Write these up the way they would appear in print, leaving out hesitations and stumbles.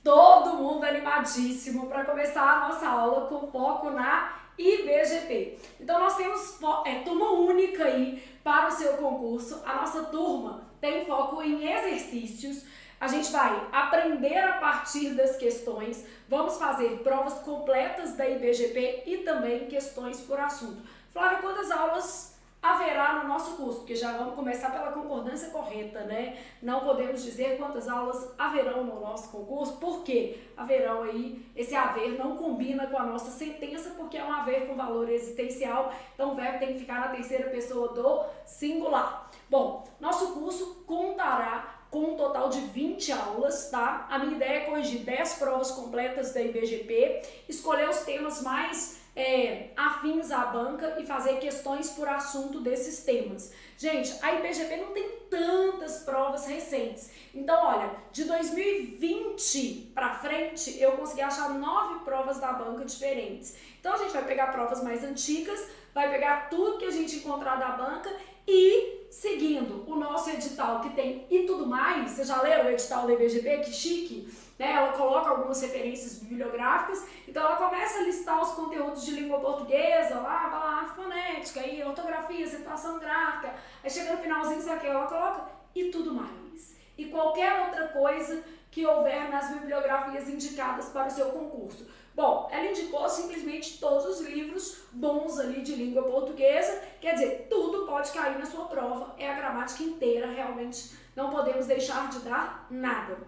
Todo mundo animadíssimo para começar a nossa aula com foco na IBGP. Então nós temos turma única aí para o seu concurso. A nossa turma tem foco em exercícios. A gente vai aprender a partir das questões, vamos fazer provas completas da IBGP e também questões por assunto. Flávia, quantas aulas haverá no nosso curso? Porque já vamos começar pela concordância correta, né? Não podemos dizer quantas aulas haverão no nosso concurso, porque haverão aí, esse haver não combina com a nossa sentença, porque é um haver com valor existencial, então o verbo tem que ficar na terceira pessoa do singular. Bom, nosso curso contará com um total de 20 aulas, tá? A minha ideia é corrigir 10 provas completas da IBGP, escolher os temas mais afins à banca e fazer questões por assunto desses temas. Gente, a IBGP não tem tantas provas recentes. Então, olha, de 2020 para frente, eu consegui achar 9 provas da banca diferentes. Então, a gente vai pegar provas mais antigas, vai pegar tudo que a gente encontrar da banca e, seguindo o nosso edital que tem e tudo mais, vocês já leram o edital da IBGP? Que chique! Ela coloca algumas referências bibliográficas, então ela começa a listar os conteúdos de língua portuguesa, lá, fonética, aí, ortografia, acentuação gráfica, aí chega no finalzinho, sabe o que ela coloca? E tudo mais. E qualquer outra coisa que houver nas bibliografias indicadas para o seu concurso. Bom, ela indicou simplesmente todos os livros bons ali de língua portuguesa, quer dizer, tudo pode cair na sua prova, é a gramática inteira, realmente não podemos deixar de dar nada.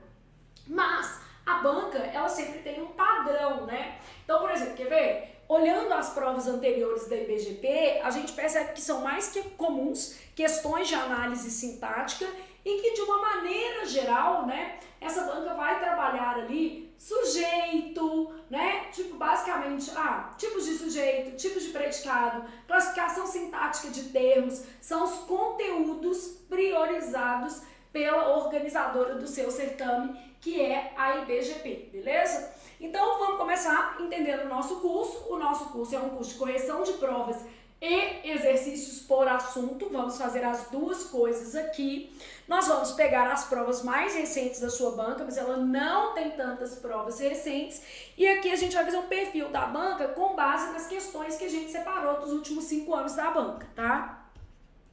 Mas a banca, ela sempre tem um padrão, né? Então, por exemplo, quer ver? Olhando as provas anteriores da IBGP, a gente percebe que são mais que comuns questões de análise sintática e que, de uma maneira geral, né, essa banca vai trabalhar ali sujeito, né? Tipo, basicamente, tipos de sujeito, tipos de predicado, classificação sintática de termos, são os conteúdos priorizados pela organizadora do seu certame, que é a IBGP, beleza? Então vamos começar entendendo o nosso curso. O nosso curso é um curso de correção de provas e exercícios por assunto. Vamos fazer as duas coisas aqui. Nós vamos pegar as provas mais recentes da sua banca, mas ela não tem tantas provas recentes. E aqui a gente vai fazer um perfil da banca com base nas questões que a gente separou dos últimos 5 anos da banca, tá?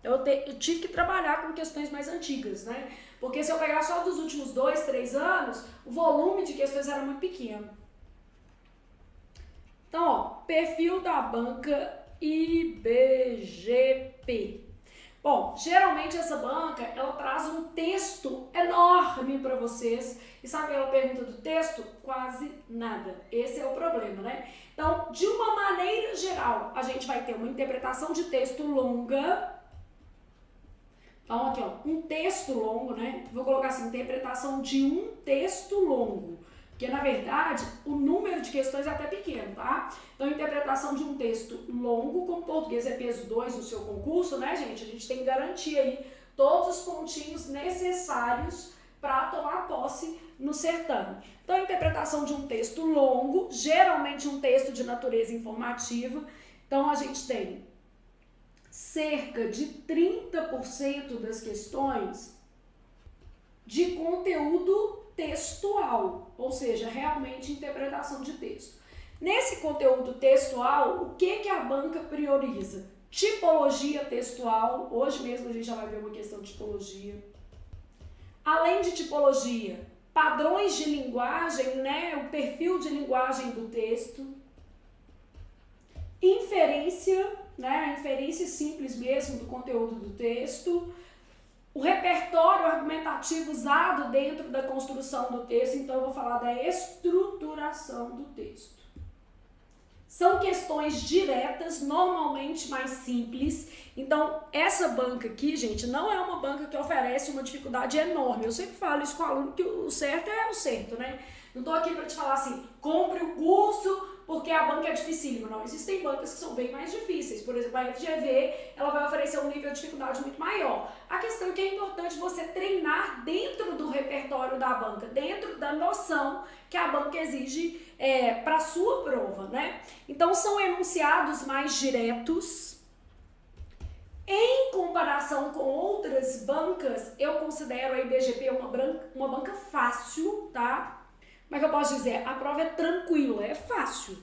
Eu tive que trabalhar com questões mais antigas, né? Porque se eu pegar só dos últimos 2, 3 anos, o volume de questões era muito pequeno. Então, ó, perfil da banca IBGP. Bom, geralmente essa banca, ela traz um texto enorme para vocês. E sabe aquela pergunta do texto? Quase nada. Esse é o problema, né? Então, de uma maneira geral, a gente vai ter uma interpretação de texto longa. Então, aqui, ó, um texto longo, né? Vou colocar assim, interpretação de um texto longo. Porque, na verdade, o número de questões é até pequeno, tá? Então, interpretação de um texto longo, como português é peso 2 no seu concurso, né, gente? A gente tem que garantir aí todos os pontinhos necessários para tomar posse no certame. Então, interpretação de um texto longo, geralmente um texto de natureza informativa. Então, a gente tem cerca de 30% das questões de conteúdo textual, ou seja, realmente interpretação de texto. Nesse conteúdo textual, o que a banca prioriza? Tipologia textual, hoje mesmo a gente já vai ver uma questão de tipologia. Além de tipologia, padrões de linguagem, né, o perfil de linguagem do texto. Inferência, né, a inferência simples mesmo do conteúdo do texto, o repertório argumentativo usado dentro da construção do texto, então eu vou falar da estruturação do texto. São questões diretas, normalmente mais simples, então essa banca aqui, gente, não é uma banca que oferece uma dificuldade enorme. Eu sempre falo isso com o aluno, que o certo é o certo, né? Não tô aqui para te falar assim, compre o curso porque a banca é dificílima. Não, existem bancas que são bem mais difíceis. Por exemplo, a FGV, ela vai oferecer um nível de dificuldade muito maior. A questão é que é importante você treinar dentro do repertório da banca, dentro da noção que a banca exige para a sua prova, né? Então, são enunciados mais diretos. Em comparação com outras bancas, eu considero a IBGP uma banca fácil, tá? Como é que eu posso dizer? A prova é tranquila, é fácil,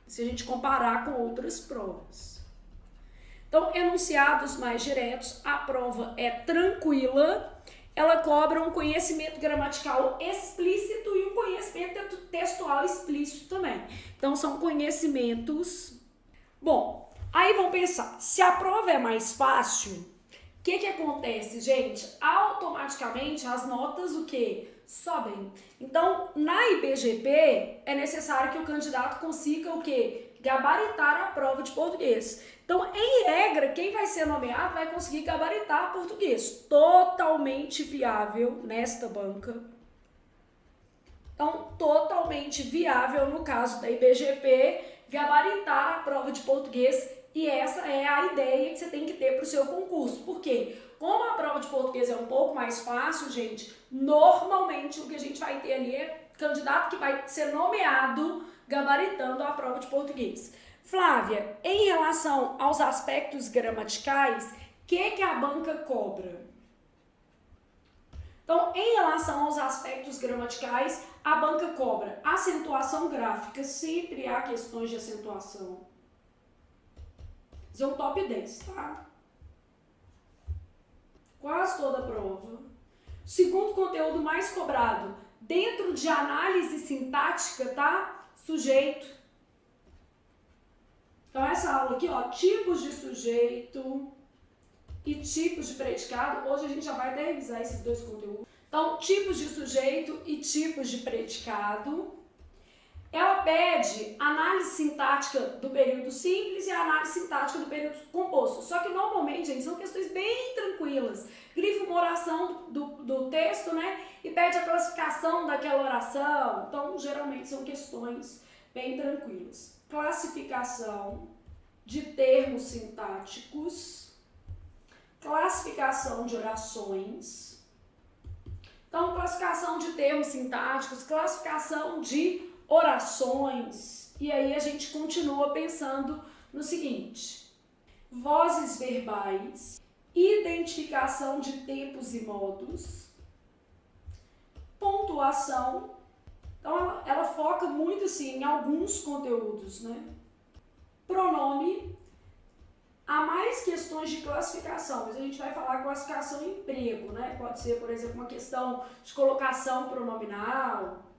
se a gente comparar com outras provas. Então, enunciados mais diretos, a prova é tranquila, ela cobra um conhecimento gramatical explícito e um conhecimento textual explícito também. Então, são conhecimentos... Bom, aí vamos pensar, se a prova é mais fácil, o que acontece, gente? Automaticamente as notas o quê? Sobem. Então, na IBGP, é necessário que o candidato consiga o quê? Gabaritar a prova de português. Então, em regra, quem vai ser nomeado vai conseguir gabaritar português. Totalmente viável nesta banca. Então, totalmente viável no caso da IBGP, gabaritar a prova de português. E essa é a ideia que você tem que ter para o seu concurso. Por quê? Como a prova de português é um pouco mais fácil, gente, normalmente o que a gente vai ter ali é candidato que vai ser nomeado gabaritando a prova de português. Flávia, em relação aos aspectos gramaticais, o que a banca cobra? Então, em relação aos aspectos gramaticais, a banca cobra acentuação gráfica, sempre há questões de acentuação. Isso é um top 10, tá? Quase toda a prova. Segundo conteúdo mais cobrado, dentro de análise sintática, tá? Sujeito. Então, essa aula aqui, ó, tipos de sujeito e tipos de predicado. Hoje a gente já vai até revisar esses dois conteúdos. Então, tipos de sujeito e tipos de predicado. Ela pede análise sintática do período simples e análise sintática do período composto. Só que normalmente, gente, são questões bem tranquilas. Grifa uma oração do texto, né? E pede a classificação daquela oração. Então, geralmente são questões bem tranquilas. Classificação de termos sintáticos. Classificação de orações. Então, classificação de termos sintáticos, classificação de orações, e aí a gente continua pensando no seguinte: vozes verbais, identificação de tempos e modos, pontuação. Então ela foca muito assim em alguns conteúdos, né? Pronome. Há mais questões de classificação, mas a gente vai falar classificação em emprego, né? Pode ser, por exemplo, uma questão de colocação pronominal.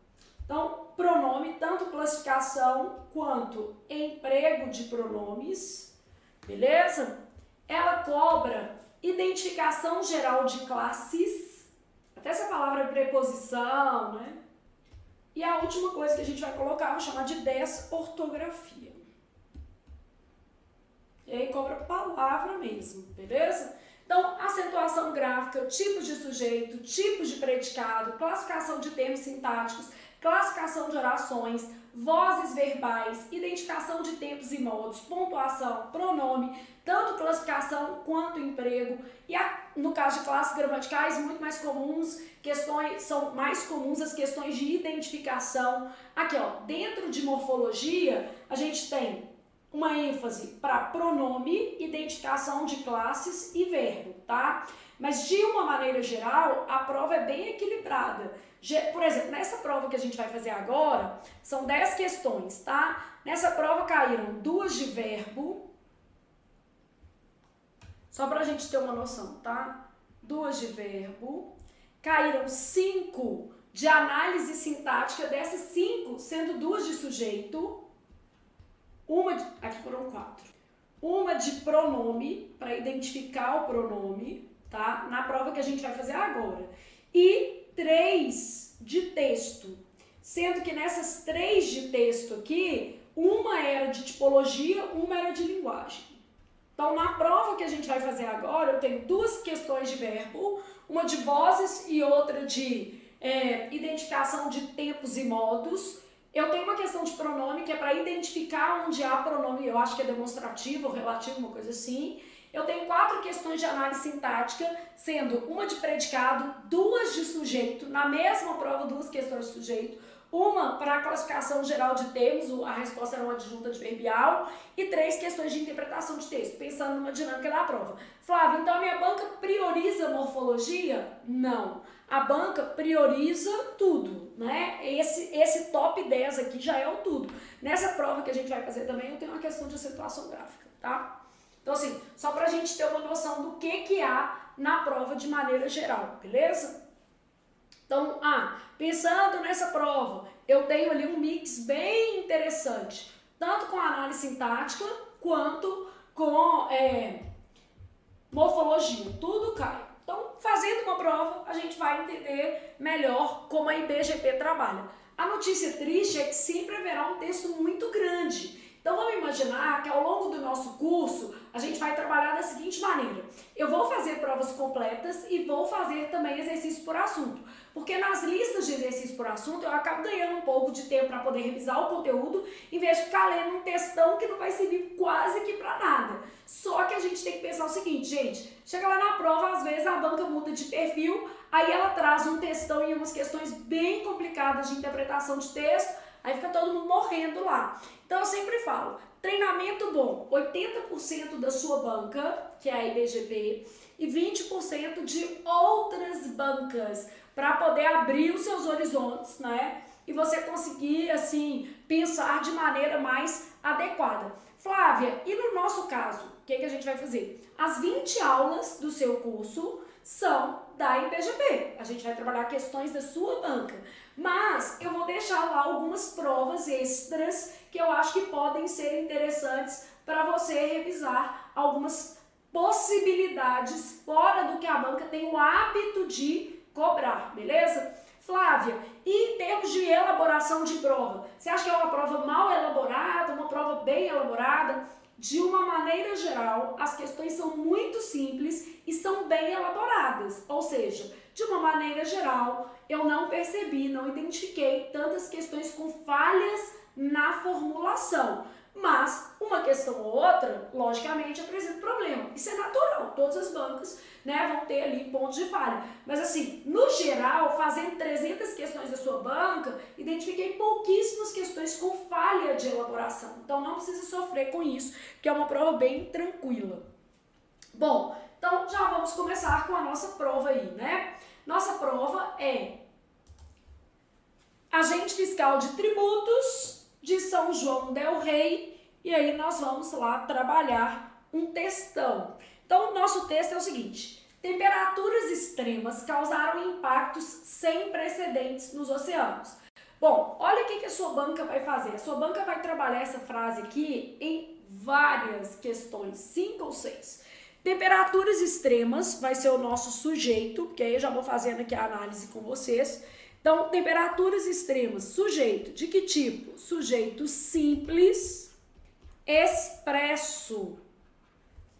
Então, pronome, tanto classificação quanto emprego de pronomes, beleza? Ela cobra identificação geral de classes, até essa palavra preposição, né? E a última coisa que a gente vai colocar, vou chamar de desortografia. E aí cobra palavra mesmo, beleza? Então, acentuação gráfica, tipos de sujeito, tipos de predicado, classificação de termos sintáticos, classificação de orações, vozes verbais, identificação de tempos e modos, pontuação, pronome, tanto classificação quanto emprego. E no caso de classes gramaticais, muito mais comuns, são mais comuns as questões de identificação. Aqui, ó, dentro de morfologia, a gente tem uma ênfase para pronome, identificação de classes e verbo, tá? Mas de uma maneira geral, a prova é bem equilibrada. Por exemplo, nessa prova que a gente vai fazer agora, são 10 questões, tá? Nessa prova caíram 2 de verbo, só pra gente ter uma noção, tá? 2 de verbo, caíram 5 de análise sintática, dessas 5 sendo 2 de sujeito, aqui foram 4. Uma de pronome, para identificar o pronome, tá? Na prova que a gente vai fazer agora. E 3 de texto, sendo que nessas 3 de texto aqui, uma era de tipologia, uma era de linguagem. Então, na prova que a gente vai fazer agora, eu tenho 2 questões de verbo, uma de vozes e outra de identificação de tempos e modos. Eu tenho uma questão de pronome, que é para identificar onde há pronome, eu acho que é demonstrativo ou relativo, uma coisa assim. Eu tenho 4 questões de análise sintática, sendo uma de predicado, 2 de sujeito, na mesma prova 2 questões de sujeito, uma para a classificação geral de termos, a resposta era uma adjunta adverbial, e 3 questões de interpretação de texto, pensando numa dinâmica da prova. Flávia, então a minha banca prioriza morfologia? Não. A banca prioriza tudo, né? Esse top 10 aqui já é o tudo. Nessa prova que a gente vai fazer também, eu tenho uma questão de acentuação gráfica, tá? Então, assim, só pra gente ter uma noção do que há na prova de maneira geral, beleza? Então, pensando nessa prova, eu tenho ali um mix bem interessante, tanto com análise sintática, quanto com morfologia, tudo cai. Então, fazendo uma prova, a gente vai entender melhor como a IBGP trabalha. A notícia triste é que sempre haverá um texto muito grande. Então, vamos imaginar que ao longo do nosso curso, a gente vai trabalhar da seguinte maneira. Eu vou fazer provas completas e vou fazer também exercício por assunto. Porque nas listas de exercício por assunto, eu acabo ganhando um pouco de tempo para poder revisar o conteúdo, em vez de ficar lendo um textão que não vai servir quase que para nada. Só que a gente tem que pensar o seguinte, gente, chega lá na prova, às vezes a banca muda de perfil, aí ela traz um textão e umas questões bem complicadas de interpretação de texto, aí fica todo mundo morrendo lá. Então eu sempre falo, treinamento bom, 80% da sua banca, que é a IBGP, e 20% de outras bancas, para poder abrir os seus horizontes, né? E você conseguir, assim, pensar de maneira mais adequada. Flávia, e no nosso caso, o que a gente vai fazer? As 20 aulas do seu curso são da IBGP. A gente vai trabalhar questões da sua banca. Mas eu vou deixar lá algumas provas extras que eu acho que podem ser interessantes para você revisar algumas possibilidades fora do que a banca tem o hábito de cobrar, beleza? Flávia, e em termos de elaboração de prova, você acha que é uma prova mal elaborada, uma prova bem elaborada? De uma maneira geral, as questões são muito simples e são bem elaboradas, ou seja, de uma maneira geral, eu não percebi, não identifiquei tantas questões com falhas na formulação. Mas uma questão ou outra, logicamente, apresenta problema. Isso é natural, todas as bancas, né, vão ter ali pontos de falha. Mas assim, no geral, fazendo 300 questões da sua banca, identifiquei pouquíssimas questões com falha de elaboração. Então não precisa sofrer com isso, que é uma prova bem tranquila. Bom, então já vamos começar com a nossa prova aí, né? Nossa prova é Agente Fiscal de Tributos de São João del Rei, e aí nós vamos lá trabalhar um textão. Então, o nosso texto é o seguinte: temperaturas extremas causaram impactos sem precedentes nos oceanos. Bom, olha o que a sua banca vai fazer. A sua banca vai trabalhar essa frase aqui em várias questões, 5 ou 6. Temperaturas extremas vai ser o nosso sujeito, porque aí eu já vou fazendo aqui a análise com vocês. Então, temperaturas extremas, sujeito, de que tipo? Sujeito simples, expresso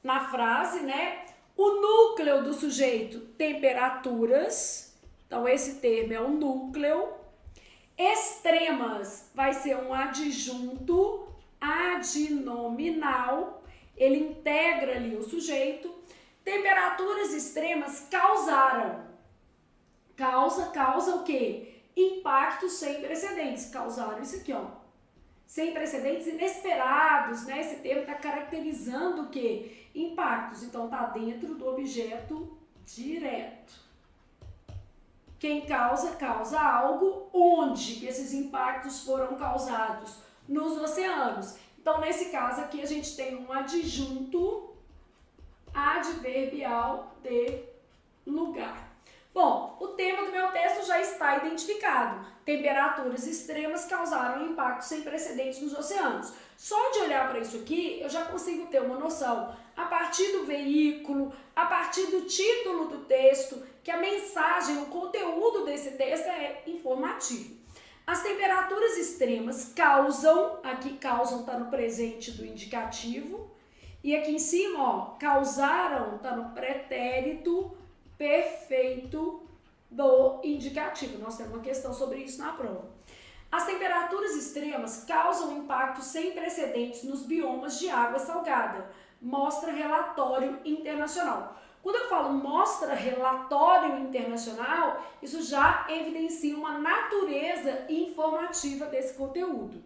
na frase, né? O núcleo do sujeito, temperaturas, então esse termo é o núcleo. Extremas vai ser um adjunto adnominal, ele integra ali o sujeito. Temperaturas extremas causaram. Causa o quê? Impactos sem precedentes. Causaram isso aqui, ó. Sem precedentes inesperados, né? Esse termo está caracterizando o quê? Impactos. Então, tá dentro do objeto direto. Quem causa algo. Onde que esses impactos foram causados? Nos oceanos. Então, nesse caso aqui, a gente tem um adjunto adverbial de lugar. Bom, o tema do meu texto já está identificado. Temperaturas extremas causaram impactos sem precedentes nos oceanos. Só de olhar para isso aqui, eu já consigo ter uma noção, a partir do veículo, a partir do título do texto, que a mensagem, o conteúdo desse texto é informativo. As temperaturas extremas causam, aqui causam está no presente do indicativo, e aqui em cima, ó, causaram está no pretérito perfeito do indicativo. Nós temos uma questão sobre isso na prova. As temperaturas extremas causam impactos sem precedentes nos biomas de água salgada. Mostra relatório internacional. Quando eu falo mostra relatório internacional, isso já evidencia uma natureza informativa desse conteúdo.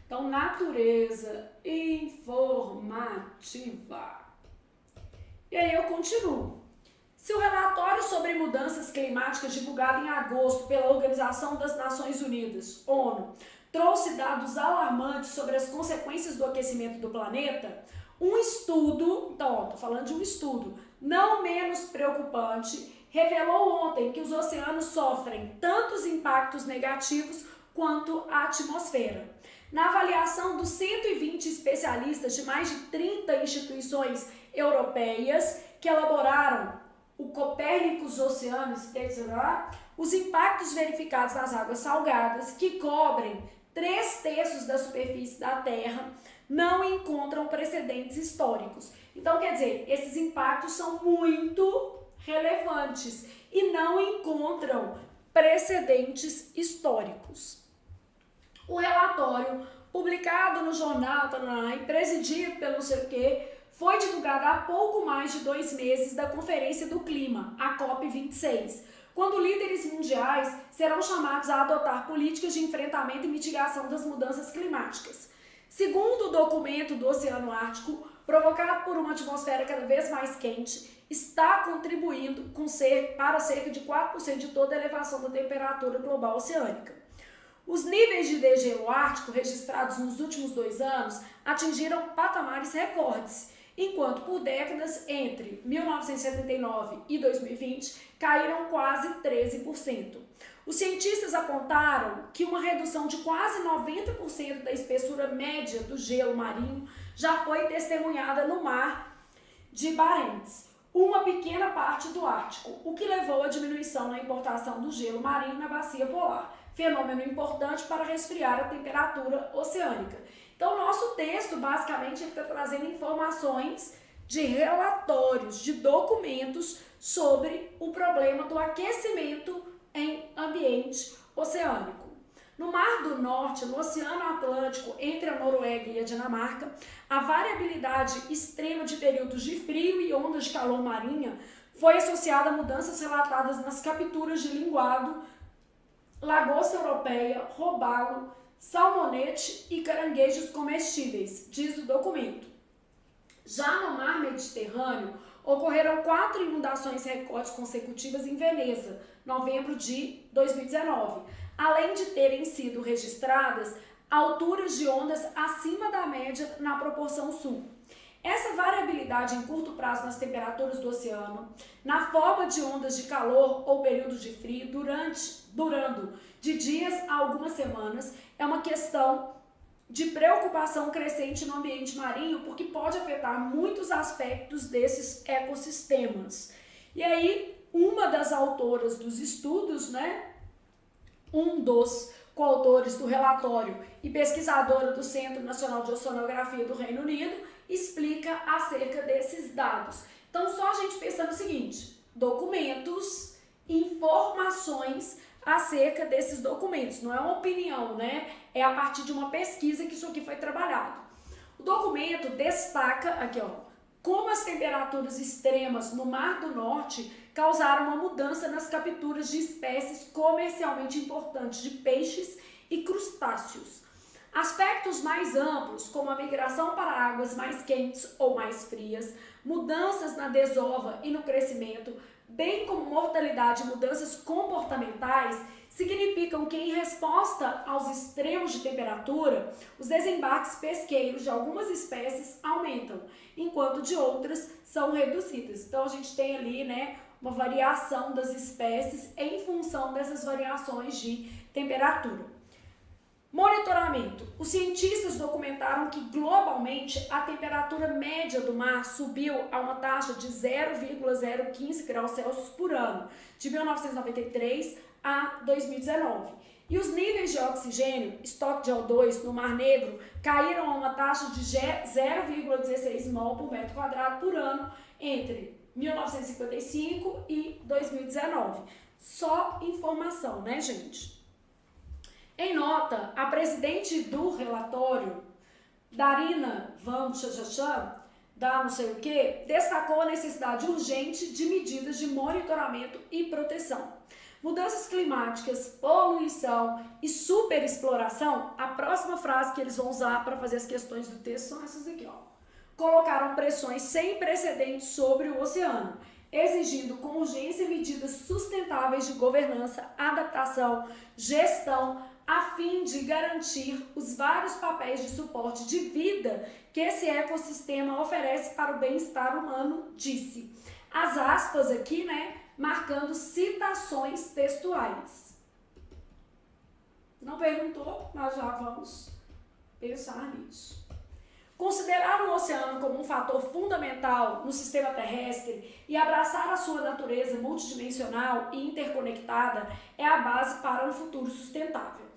Então, natureza informativa. E aí eu continuo. Se o relatório sobre mudanças climáticas divulgado em agosto pela Organização das Nações Unidas, ONU, trouxe dados alarmantes sobre as consequências do aquecimento do planeta, um estudo, então, estou falando de um estudo, não menos preocupante, revelou ontem que os oceanos sofrem tantos impactos negativos quanto a atmosfera. Na avaliação dos 120 especialistas de mais de 30 instituições europeias que elaboraram o Copernicus Oceanos, os impactos verificados nas águas salgadas, que cobrem 3/3 da superfície da Terra, não encontram precedentes históricos. Então, quer dizer, esses impactos são muito relevantes e não encontram precedentes históricos. O relatório, publicado no jornal e presidido pelo não sei o quê, foi divulgado há pouco mais de 2 meses da Conferência do Clima, a COP26, quando líderes mundiais serão chamados a adotar políticas de enfrentamento e mitigação das mudanças climáticas. Segundo o documento do Oceano Ártico, provocado por uma atmosfera cada vez mais quente, está contribuindo para cerca de 4% de toda a elevação da temperatura global oceânica. Os níveis de degelo ártico registrados nos últimos 2 anos atingiram patamares recordes, enquanto por décadas, entre 1979 e 2020, caíram quase 13%. Os cientistas apontaram que uma redução de quase 90% da espessura média do gelo marinho já foi testemunhada no mar de Barents, uma pequena parte do Ártico, o que levou à diminuição na importação do gelo marinho na bacia polar, fenômeno importante para resfriar a temperatura oceânica. Então, o nosso texto, basicamente, está trazendo informações de relatórios, de documentos sobre o problema do aquecimento em ambiente oceânico. No Mar do Norte, no Oceano Atlântico, entre a Noruega e a Dinamarca, a variabilidade extrema de períodos de frio e ondas de calor marinha foi associada a mudanças relatadas nas capturas de linguado, lagosta europeia, robalo, salmonete e caranguejos comestíveis, diz o documento. Já no Mar Mediterrâneo, ocorreram 4 inundações recordes consecutivas em Veneza, novembro de 2019, além de terem sido registradas alturas de ondas acima da média na proporção sul. Essa variabilidade em curto prazo nas temperaturas do oceano, na forma de ondas de calor ou períodos de frio, durando de dias a algumas semanas, é uma questão de preocupação crescente no ambiente marinho, porque pode afetar muitos aspectos desses ecossistemas. E aí, uma das autoras dos estudos, um dos coautores do relatório e pesquisadora do Centro Nacional de Oceanografia do Reino Unido, explica acerca desses dados. Então, só a gente pensa no seguinte: documentos, informações acerca desses documentos. Não é uma opinião, É a partir de uma pesquisa que isso aqui foi trabalhado. O documento destaca aqui, como as temperaturas extremas no Mar do Norte causaram uma mudança nas capturas de espécies comercialmente importantes de peixes e crustáceos. Aspectos mais amplos, como a migração para águas mais quentes ou mais frias, mudanças na desova e no crescimento, bem como mortalidade e mudanças comportamentais, significam que, em resposta aos extremos de temperatura, os desembarques pesqueiros de algumas espécies aumentam, enquanto de outras são reduzidas. Então, a gente tem ali, uma variação das espécies em função dessas variações de temperatura. Monitoramento. Os cientistas documentaram que, globalmente, a temperatura média do mar subiu a uma taxa de 0,015 graus Celsius por ano, de 1993 a 2019. E os níveis de oxigênio, estoque de O2, no Mar Negro, caíram a uma taxa de 0,16 mol por metro quadrado por ano entre 1955 e 2019. Só informação, gente? Em nota, a presidente do relatório, Darina Van Chachachan, da não sei o que, destacou a necessidade urgente de medidas de monitoramento e proteção. Mudanças climáticas, poluição e superexploração, a próxima frase que eles vão usar para fazer as questões do texto são essas aqui, ó. Colocaram pressões sem precedentes sobre o oceano, exigindo com urgência medidas sustentáveis de governança, adaptação, gestão, a fim de garantir os vários papéis de suporte de vida que esse ecossistema oferece para o bem-estar humano, disse. As aspas aqui, né, marcando citações textuais. Não perguntou, mas já vamos pensar nisso. Considerar o oceano como um fator fundamental no sistema terrestre e abraçar a sua natureza multidimensional e interconectada é a base para um futuro sustentável.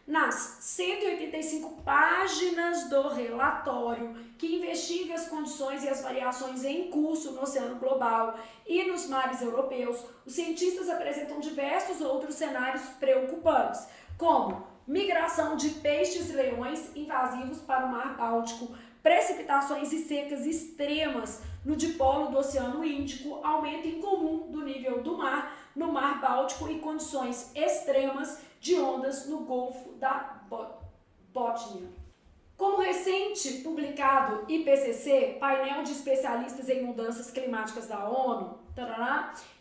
Nas 185 páginas do relatório, que investiga as condições e as variações em curso no oceano global e nos mares europeus, os cientistas apresentam diversos outros cenários preocupantes, como migração de peixes-leões invasivos para o Mar Báltico, precipitações e secas extremas no dipolo do Oceano Índico, aumento incomum do nível do mar no Mar Báltico e condições extremas de ondas no Golfo da Bótnia. Como recente publicado IPCC, painel de especialistas em mudanças climáticas da ONU,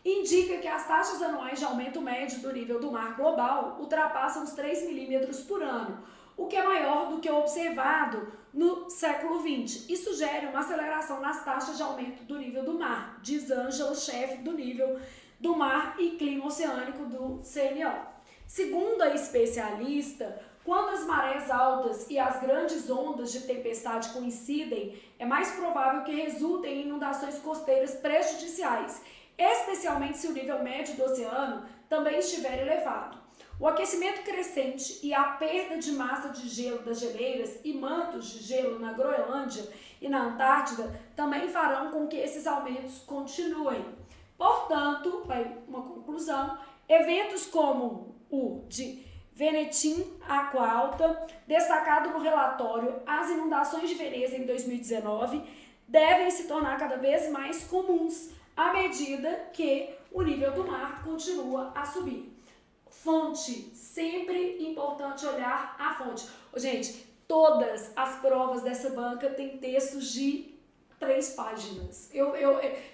indica que as taxas anuais de aumento médio do nível do mar global ultrapassam os 3 milímetros por ano, o que é maior do que o observado no século XX e sugere uma aceleração nas taxas de aumento do nível do mar, diz Ângela, chefe do nível do mar e clima oceânico do CNO. Segundo a especialista, quando as marés altas e as grandes ondas de tempestade coincidem, é mais provável que resultem em inundações costeiras prejudiciais, especialmente se o nível médio do oceano também estiver elevado. O aquecimento crescente e a perda de massa de gelo das geleiras e mantos de gelo na Groenlândia e na Antártida também farão com que esses aumentos continuem. Portanto, uma conclusão, eventos como o de Venetim Água Alta, destacado no relatório As Inundações de Veneza em 2019, devem se tornar cada vez mais comuns à medida que o nível do mar continua a subir. Fonte, sempre importante olhar a fonte. Gente, todas as provas dessa banca têm textos de 3 páginas.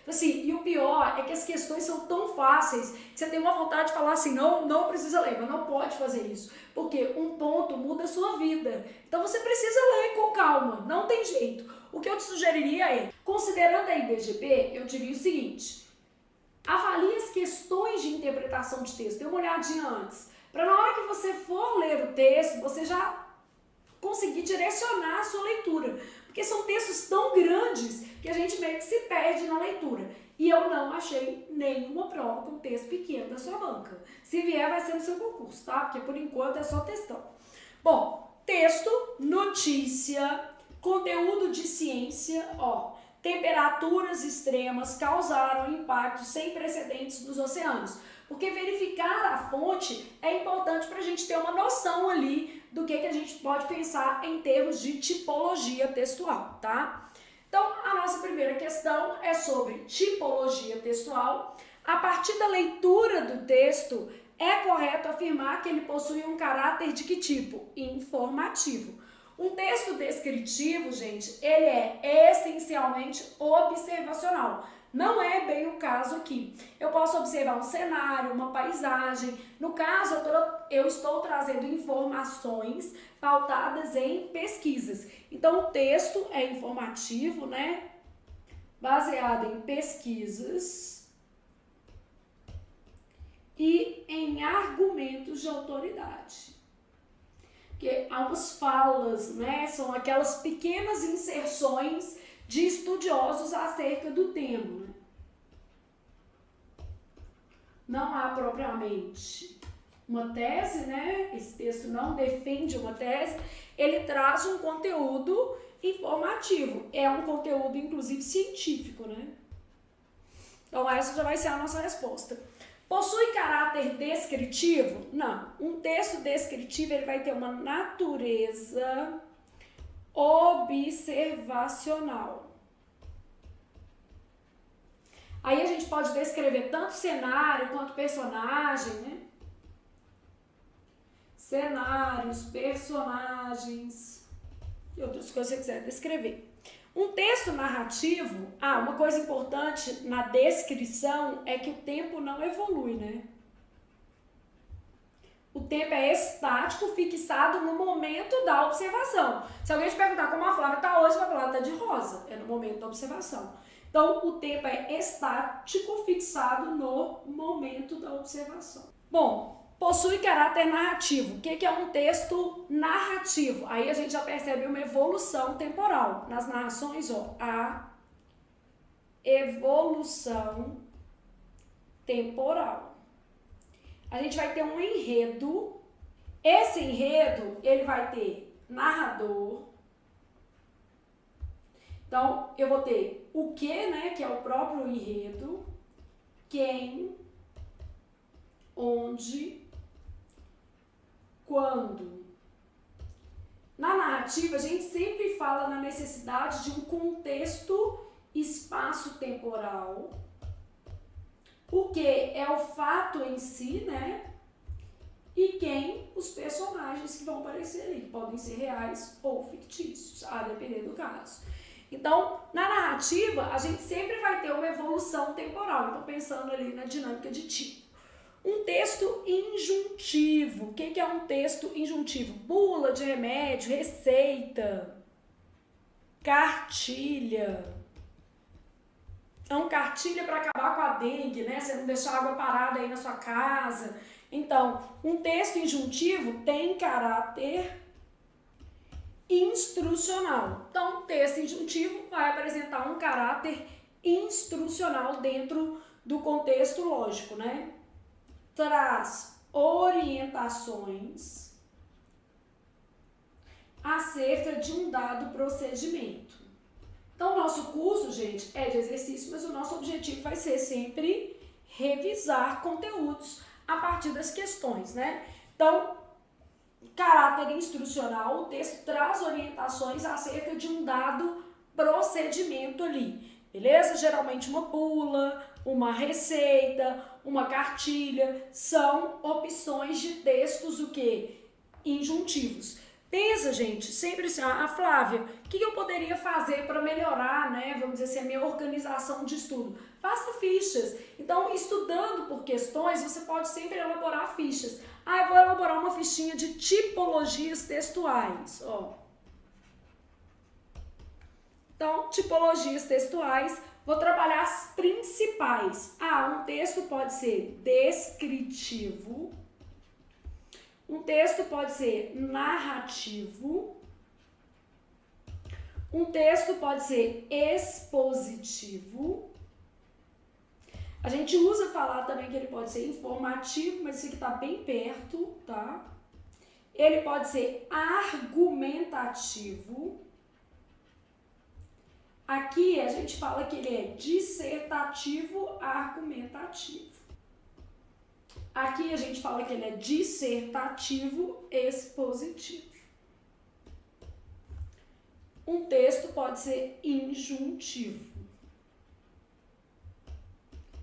Assim, e o pior é que as questões são tão fáceis que você tem uma vontade de falar assim, não precisa ler, mas não pode fazer isso, porque um ponto muda a sua vida. Então você precisa ler com calma, não tem jeito. O que eu te sugeriria é, considerando a IBGP, eu diria o seguinte, avalie as questões de interpretação de texto, dê uma olhadinha antes, para na hora que você for ler o texto, você já conseguir direcionar a sua leitura. Porque são textos tão grandes que a gente meio que se perde na leitura. E eu não achei nenhuma prova com texto pequeno da sua banca. Se vier, vai ser no seu concurso, tá? Porque por enquanto é só textão. Bom, texto, notícia, conteúdo de ciência, ó. Temperaturas extremas causaram impactos sem precedentes nos oceanos. Porque verificar a fonte é importante para a gente ter uma noção ali do que a gente pode pensar em termos de tipologia textual, tá? Então, a nossa primeira questão é sobre tipologia textual. A partir da leitura do texto, é correto afirmar que ele possui um caráter de que tipo? Informativo. Um texto descritivo, gente, ele é essencialmente observacional. Não é bem o caso aqui. Eu posso observar um cenário, uma paisagem. No caso, eu estou trazendo informações pautadas em pesquisas. Então, o texto é informativo, né? Baseado em pesquisas e em argumentos de autoridade. Porque há umas falas, né? São aquelas pequenas inserções de estudiosos acerca do tema. Não há propriamente uma tese, né? Esse texto não defende uma tese, ele traz um conteúdo informativo. É um conteúdo, inclusive, científico, né? Então, essa já vai ser a nossa resposta. Possui caráter descritivo? Não. Um texto descritivo, ele vai ter uma natureza observacional. Aí a gente pode descrever tanto cenário quanto personagem, né? Cenários, personagens e outras coisas que você quiser descrever. Um texto narrativo, uma coisa importante na descrição é que o tempo não evolui, né? O tempo é estático, fixado no momento da observação. Se alguém te perguntar como a Flávia está hoje, vai falar que está de rosa. É no momento da observação. Então, o tempo é estático, fixado no momento da observação. Bom, possui caráter narrativo. O que é um texto narrativo? Aí a gente já percebe uma evolução temporal. Nas narrações, a evolução temporal. A gente vai ter um enredo. Esse enredo, ele vai ter narrador. Então, eu vou ter o que, né, que é o próprio enredo, quem, onde, quando. Na narrativa, a gente sempre fala na necessidade de um contexto espaço-temporal. O que é o fato em si, né? E quem? Os personagens que vão aparecer ali, que podem ser reais ou fictícios, a depender do caso. Então, na narrativa, a gente sempre vai ter uma evolução temporal. Então, pensando ali na dinâmica de tipo. Um texto injuntivo. O que é um texto injuntivo? Bula de remédio, receita, cartilha. Então, cartilha para acabar com a dengue, né? Você não deixar água parada aí na sua casa. Então, um texto injuntivo tem caráter instrucional. Então, o texto injuntivo vai apresentar um caráter instrucional dentro do contexto lógico, né? Traz orientações acerca de um dado procedimento. Então, o nosso curso, gente, é de exercício, mas o nosso objetivo vai ser sempre revisar conteúdos a partir das questões, né? Então, caráter instrucional, o texto traz orientações acerca de um dado procedimento ali, beleza? Geralmente uma bula, uma receita, uma cartilha, são opções de textos, o quê? Injuntivos. Pensa, gente, sempre assim, Flávia, o que eu poderia fazer para melhorar, né, vamos dizer assim, a minha organização de estudo? Faça fichas. Então, estudando por questões, você pode sempre elaborar fichas. Eu vou elaborar uma fichinha de tipologias textuais, ó. Então, tipologias textuais, vou trabalhar as principais. Um texto pode ser descritivo. Um texto pode ser narrativo. Um texto pode ser expositivo. A gente usa falar também que ele pode ser informativo, mas isso aqui está bem perto, tá? Ele pode ser argumentativo. Aqui a gente fala que ele é dissertativo argumentativo. Aqui a gente fala que ele é dissertativo expositivo. Um texto pode ser injuntivo.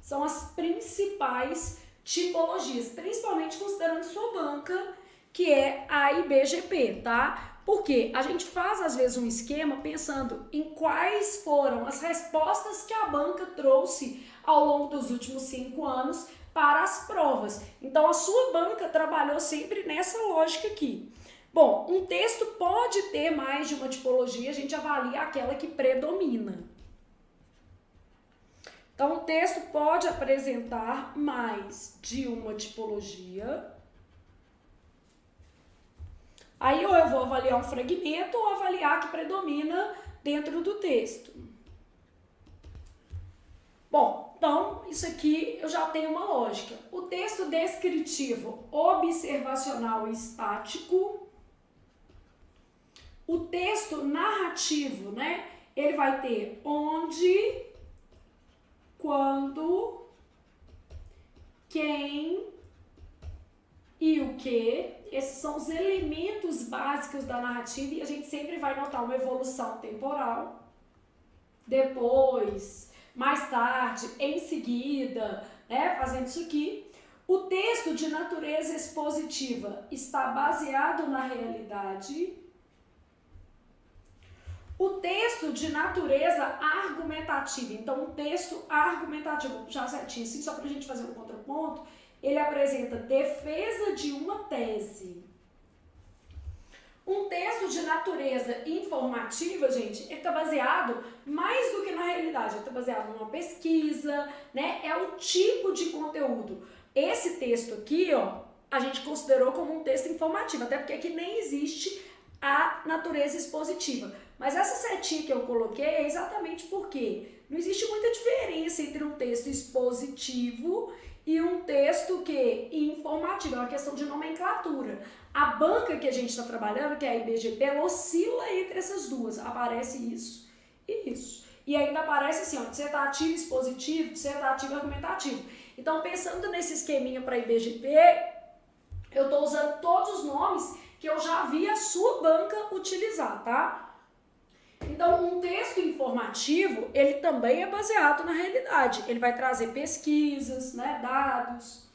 São as principais tipologias, principalmente considerando sua banca, que é a IBGP, tá? Porque a gente faz, às vezes, um esquema pensando em quais foram as respostas que a banca trouxe ao longo dos últimos 5 anos para as provas. Então, a sua banca trabalhou sempre nessa lógica aqui. Bom, um texto pode ter mais de uma tipologia, a gente avalia aquela que predomina. Então, o texto pode apresentar mais de uma tipologia. Aí, ou eu vou avaliar um fragmento ou avaliar a que predomina dentro do texto. Bom, então, isso aqui eu já tenho uma lógica. O texto descritivo, observacional e estático. O texto narrativo, né? Ele vai ter onde, quando, quem e o que. Esses são os elementos básicos da narrativa e a gente sempre vai notar uma evolução temporal. Depois, mais tarde, em seguida, dúvida, né, fazendo isso aqui. O texto de natureza expositiva está baseado na realidade. O texto de natureza argumentativa, então o texto argumentativo, vou puxar certinho assim, só para a gente fazer um contraponto, ele apresenta defesa de uma tese. Um texto de natureza informativa, gente, ele está baseado mais do que na realidade, ele está baseado numa pesquisa, né? É o tipo de conteúdo. Esse texto aqui, ó, a gente considerou como um texto informativo, até porque aqui nem existe a natureza expositiva. Mas essa setinha que eu coloquei é exatamente porque não existe muita diferença entre um texto expositivo e um texto informativo, é uma questão de nomenclatura. A banca que a gente está trabalhando, que é a IBGP, ela oscila entre essas duas. Aparece isso e isso. E ainda aparece assim, ó, dissertativo expositivo, dissertativo argumentativo. Então, pensando nesse esqueminha para IBGP, eu estou usando todos os nomes que eu já vi a sua banca utilizar, tá? Então, um texto informativo, ele também é baseado na realidade. Ele vai trazer pesquisas, né, dados.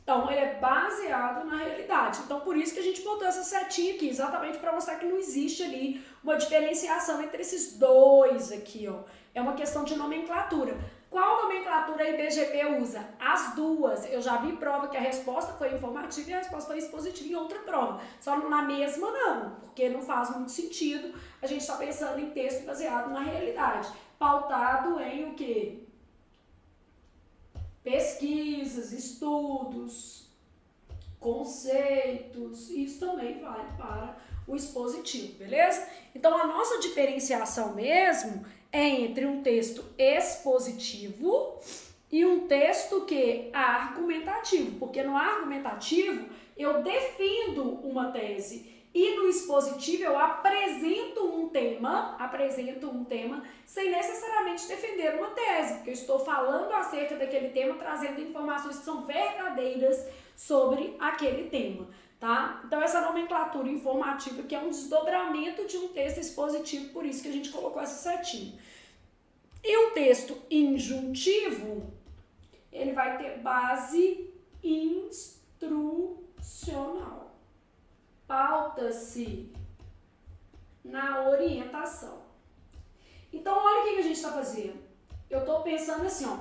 Então, ele é baseado na realidade. Então, por isso que a gente botou essa setinha aqui, exatamente para mostrar que não existe ali uma diferenciação entre esses dois aqui, ó. É uma questão de nomenclatura. Qual nomenclatura a IBGP usa? As duas. Eu já vi prova que a resposta foi informativa e a resposta foi expositiva em outra prova. Só na mesma não, porque não faz muito sentido a gente estar pensando em texto baseado na realidade. Pautado em o quê? Pesquisas, estudos, conceitos. Isso também vale para o expositivo, beleza? Então, a nossa diferenciação mesmo é entre um texto expositivo e um texto argumentativo, porque no argumentativo eu defendo uma tese e no expositivo eu apresento um tema sem necessariamente defender uma tese, porque eu estou falando acerca daquele tema, trazendo informações que são verdadeiras sobre aquele tema. Tá? Então, essa nomenclatura informativa que é um desdobramento de um texto expositivo, por isso que a gente colocou essa setinha. E o texto injuntivo, ele vai ter base instrucional. Pauta-se na orientação. Então, olha o que a gente está fazendo. Eu estou pensando assim, ó,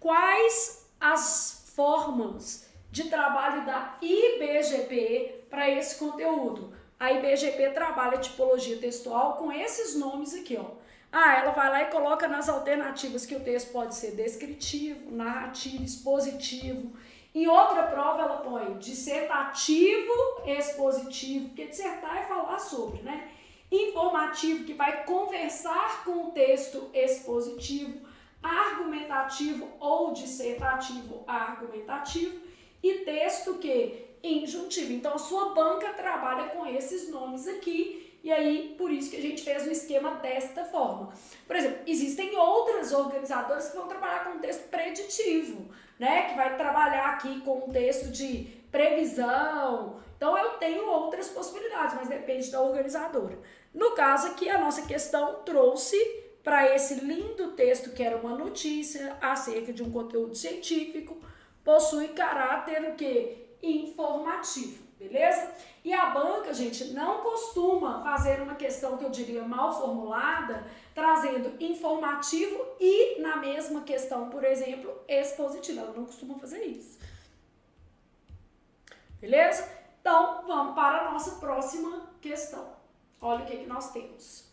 quais as formas de trabalho da IBGP para esse conteúdo. A IBGP trabalha tipologia textual com esses nomes aqui, ó. Ela vai lá e coloca nas alternativas que o texto pode ser descritivo, narrativo, expositivo. Em outra prova ela põe dissertativo, expositivo, porque dissertar é falar sobre, né? Informativo, que vai conversar com o texto expositivo, argumentativo ou dissertativo argumentativo, e texto injuntivo. Então, a sua banca trabalha com esses nomes aqui, e aí, por isso que a gente fez o esquema desta forma. Por exemplo, existem outras organizadoras que vão trabalhar com texto preditivo, né? Que vai trabalhar aqui com um texto de previsão. Então, eu tenho outras possibilidades, mas depende da organizadora. No caso aqui, a nossa questão trouxe para esse lindo texto que era uma notícia acerca de um conteúdo científico, possui caráter informativo, beleza? E a banca, gente, não costuma fazer uma questão que eu diria mal formulada, trazendo informativo e na mesma questão, por exemplo, expositiva. Ela não costuma fazer isso. Beleza? Então, vamos para a nossa próxima questão. Olha o que nós temos.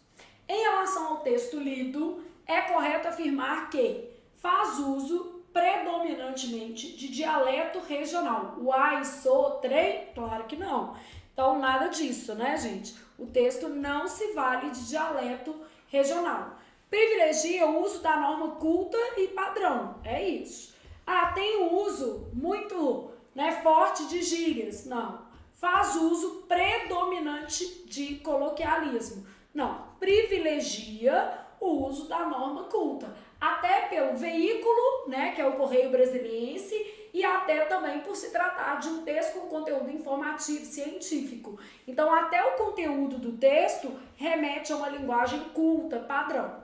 Em relação ao texto lido, é correto afirmar que faz uso predominantemente de dialeto regional. Uai, sou, trem? Claro que não. Então, nada disso, né, gente? O texto não se vale de dialeto regional. Privilegia o uso da norma culta e padrão. É isso. Tem um uso muito, forte de gírias. Não. Faz uso predominante de coloquialismo. Não. Privilegia o uso da norma culta. Até pelo veículo, que é o Correio Brasiliense, e até também por se tratar de um texto com conteúdo informativo científico. Então, até o conteúdo do texto remete a uma linguagem culta, padrão.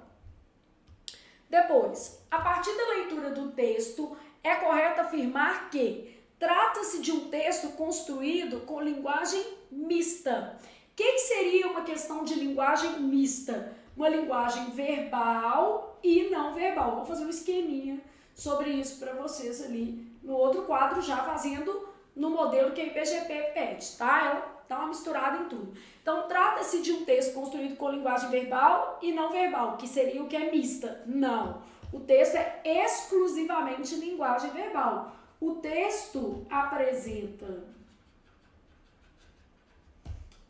Depois, a partir da leitura do texto, é correto afirmar que trata-se de um texto construído com linguagem mista. O que seria uma questão de linguagem mista? Uma linguagem verbal e não verbal. Vou fazer um esqueminha sobre isso para vocês ali no outro quadro, já fazendo no modelo que a IBGP pede, tá? Ela dá uma misturada em tudo. Então, trata-se de um texto construído com linguagem verbal e não verbal, que seria o que é mista. Não. O texto é exclusivamente linguagem verbal. O texto apresenta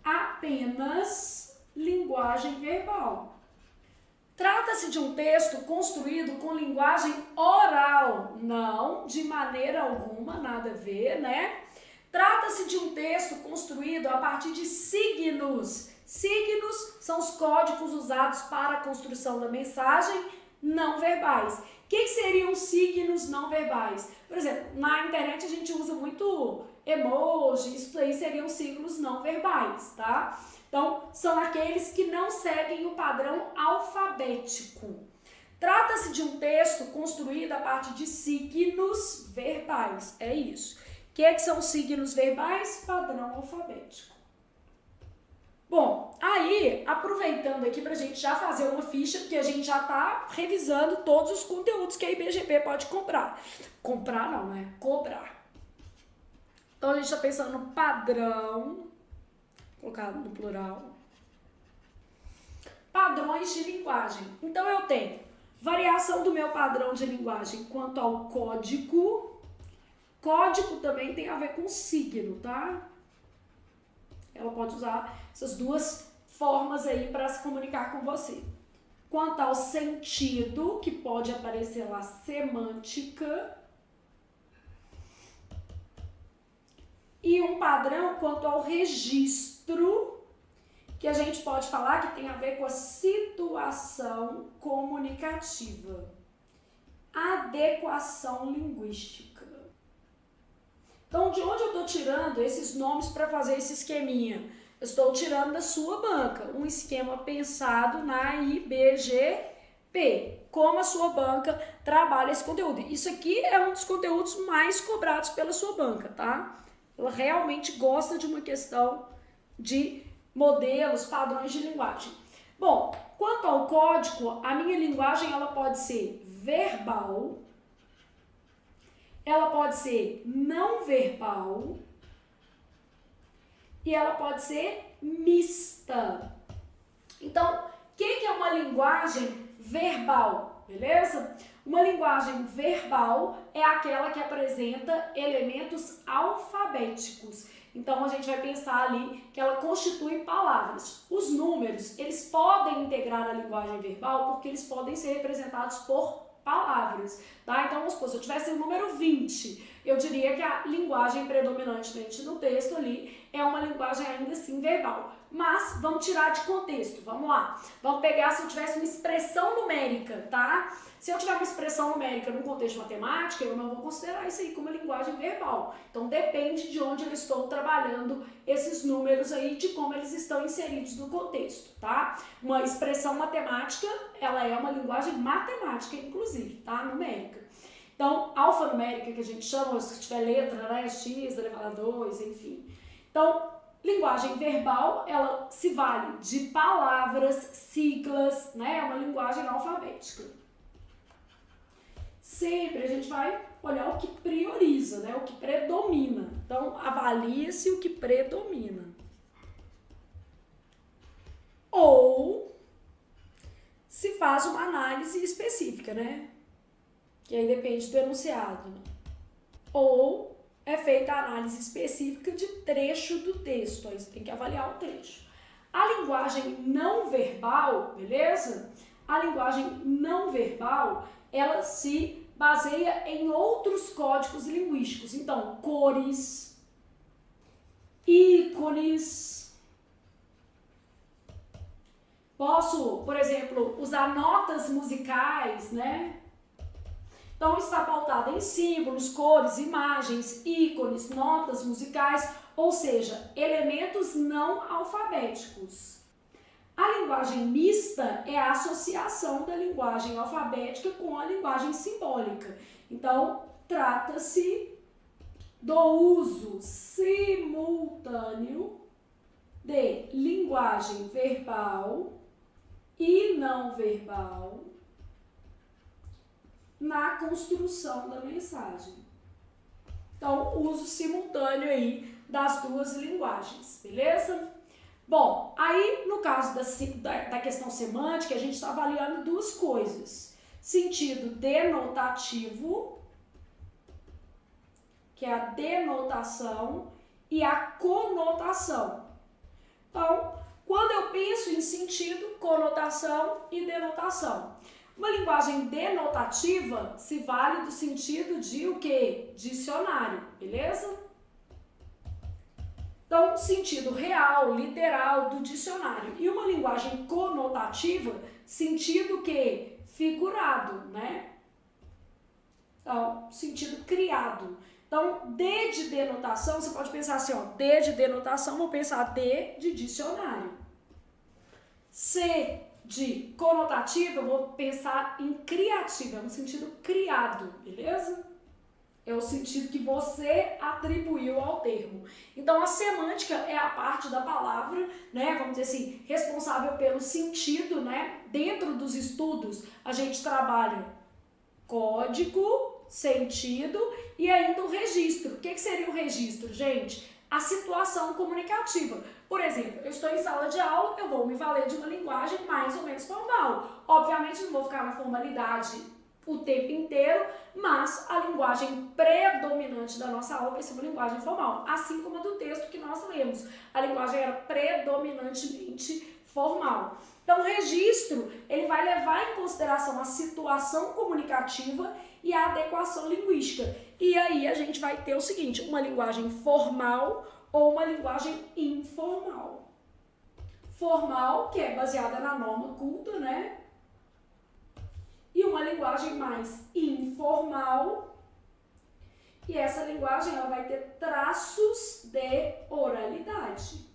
apenas linguagem verbal. Trata-se de um texto construído com linguagem oral. Não, de maneira alguma, nada a ver, né? Trata-se de um texto construído a partir de signos. Signos são os códigos usados para a construção da mensagem não verbais. O que seriam signos não verbais? Por exemplo, na internet a gente usa muito emoji, isso aí seriam signos não verbais, tá? Então, são aqueles que não seguem o padrão alfabético. Trata-se de um texto construído a partir de signos verbais, é isso. O que são signos verbais? Padrão alfabético. Bom, aí, aproveitando aqui pra gente já fazer uma ficha, porque a gente já tá revisando todos os conteúdos que a IBGP pode comprar. Comprar não, né? Cobrar. Então, a gente tá pensando no padrão, colocado no plural, padrões de linguagem. Então, eu tenho variação do meu padrão de linguagem quanto ao código. Código também tem a ver com signo, tá? Ela pode usar essas duas formas aí para se comunicar com você. Quanto ao sentido, que pode aparecer lá semântica. E um padrão quanto ao registro, que a gente pode falar que tem a ver com a situação comunicativa. Adequação linguística. Então, de onde eu estou tirando esses nomes para fazer esse esqueminha? Eu estou tirando da sua banca, um esquema pensado na IBGP. Como a sua banca trabalha esse conteúdo. Isso aqui é um dos conteúdos mais cobrados pela sua banca, tá? Ela realmente gosta de uma questão de modelos, padrões de linguagem. Bom, quanto ao código, a minha linguagem ela pode ser verbal, ela pode ser não verbal e ela pode ser mista. Então, o que é uma linguagem verbal, beleza? Uma linguagem verbal é aquela que apresenta elementos alfabéticos. Então, a gente vai pensar ali que ela constitui palavras. Os números, eles podem integrar a linguagem verbal porque eles podem ser representados por palavras, tá? Então, vamos supor, se eu tivesse o número 20, eu diria que a linguagem predominantemente no texto ali é uma linguagem ainda assim verbal. Mas, vamos tirar de contexto, vamos lá. Vamos pegar se eu tivesse uma expressão numérica, tá? Se eu tiver uma expressão numérica num contexto de matemática, eu não vou considerar isso aí como uma linguagem verbal. Então, depende de onde eu estou trabalhando esses números aí, de como eles estão inseridos no contexto, tá? Uma expressão matemática, ela é uma linguagem matemática, inclusive, tá? Numérica. Então, alfanumérica, que a gente chama, se tiver letra, né? X elevado a 2, enfim. Então, linguagem verbal, ela se vale de palavras, siglas, né? É uma linguagem alfabética. Sempre a gente vai olhar o que prioriza, né? O que predomina. Então, avalia-se o que predomina. Ou se faz uma análise específica, né? Que aí depende do enunciado. Né? Ou é feita a análise específica de trecho do texto. Aí você tem que avaliar o trecho. A linguagem não verbal, beleza? A linguagem não verbal, ela se baseia em outros códigos linguísticos. Então, cores, ícones. Posso, por exemplo, usar notas musicais, né? Então, está pautada em símbolos, cores, imagens, ícones, notas musicais, ou seja, elementos não alfabéticos. A linguagem mista é a associação da linguagem alfabética com a linguagem simbólica. Então, trata-se do uso simultâneo de linguagem verbal e não verbal na construção da mensagem. Então, uso simultâneo aí das duas linguagens, beleza? Bom, aí no caso da questão semântica, a gente está avaliando duas coisas. Sentido denotativo, que é a denotação, e a conotação. Então, quando eu penso em sentido, conotação e denotação. Uma linguagem denotativa se vale do sentido de o quê? Dicionário, beleza? Então, sentido real, literal do dicionário. E uma linguagem conotativa, sentido que? Figurado, né? Então, sentido criado. Então, D de denotação, você pode pensar assim, ó, D de denotação, vou pensar D de dicionário. C de conotativa, eu vou pensar em criativa, é um sentido criado, beleza? É o sentido que você atribuiu ao termo. Então, a semântica é a parte da palavra, né, vamos dizer assim, responsável pelo sentido, né? Dentro dos estudos, a gente trabalha código, sentido e ainda o registro. O que seria o registro, gente? A situação comunicativa. Por exemplo, eu estou em sala de aula, eu vou me valer de uma linguagem mais ou menos formal. Obviamente, não vou ficar na formalidade o tempo inteiro, mas a linguagem predominante da nossa aula vai ser uma linguagem formal, assim como a do texto que nós lemos. A linguagem era predominantemente formal. Então, o registro, ele vai levar em consideração a situação comunicativa e a adequação linguística. E aí a gente vai ter o seguinte, uma linguagem formal ou uma linguagem informal. Formal, que é baseada na norma culta, né? E uma linguagem mais informal. E essa linguagem ela vai ter traços de oralidade.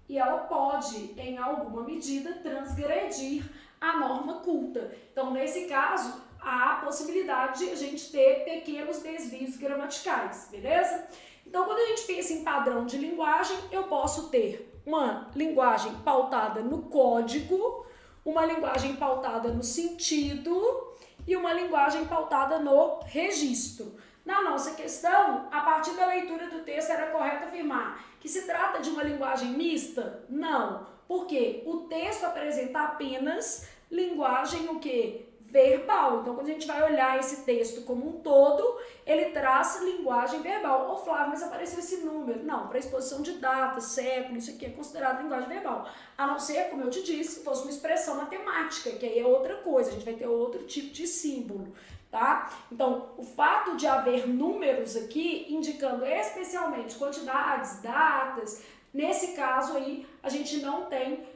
E ela pode, em alguma medida, transgredir a norma culta. Então, nesse caso, há a possibilidade de a gente ter pequenos desvios gramaticais, beleza? Então, quando a gente pensa em padrão de linguagem, eu posso ter uma linguagem pautada no código, uma linguagem pautada no sentido e uma linguagem pautada no registro. Na nossa questão, a partir da leitura do texto, era correto afirmar que se trata de uma linguagem mista? Não, porque o texto apresenta apenas linguagem o quê? Verbal. Então, quando a gente vai olhar esse texto como um todo, ele traz linguagem verbal. Ô Flávio, mas apareceu esse número. Não, para exposição de data, século, isso aqui é considerado linguagem verbal. A não ser, como eu te disse, fosse uma expressão matemática, que aí é outra coisa, a gente vai ter outro tipo de símbolo, tá? Então, o fato de haver números aqui, indicando especialmente quantidades, datas, nesse caso aí, a gente não tem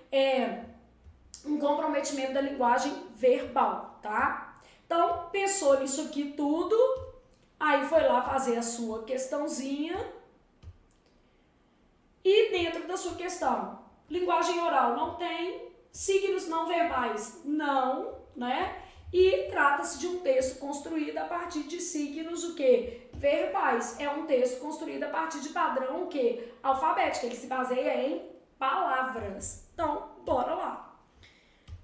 um comprometimento da linguagem verbal, tá? Então, pensou nisso aqui tudo, aí foi lá fazer a sua questãozinha e dentro da sua questão, linguagem oral não tem, signos não verbais não, né? E trata-se de um texto construído a partir de signos o quê? Verbais. É um texto construído a partir de padrão o quê? Alfabético, ele se baseia em palavras. Então, bora lá.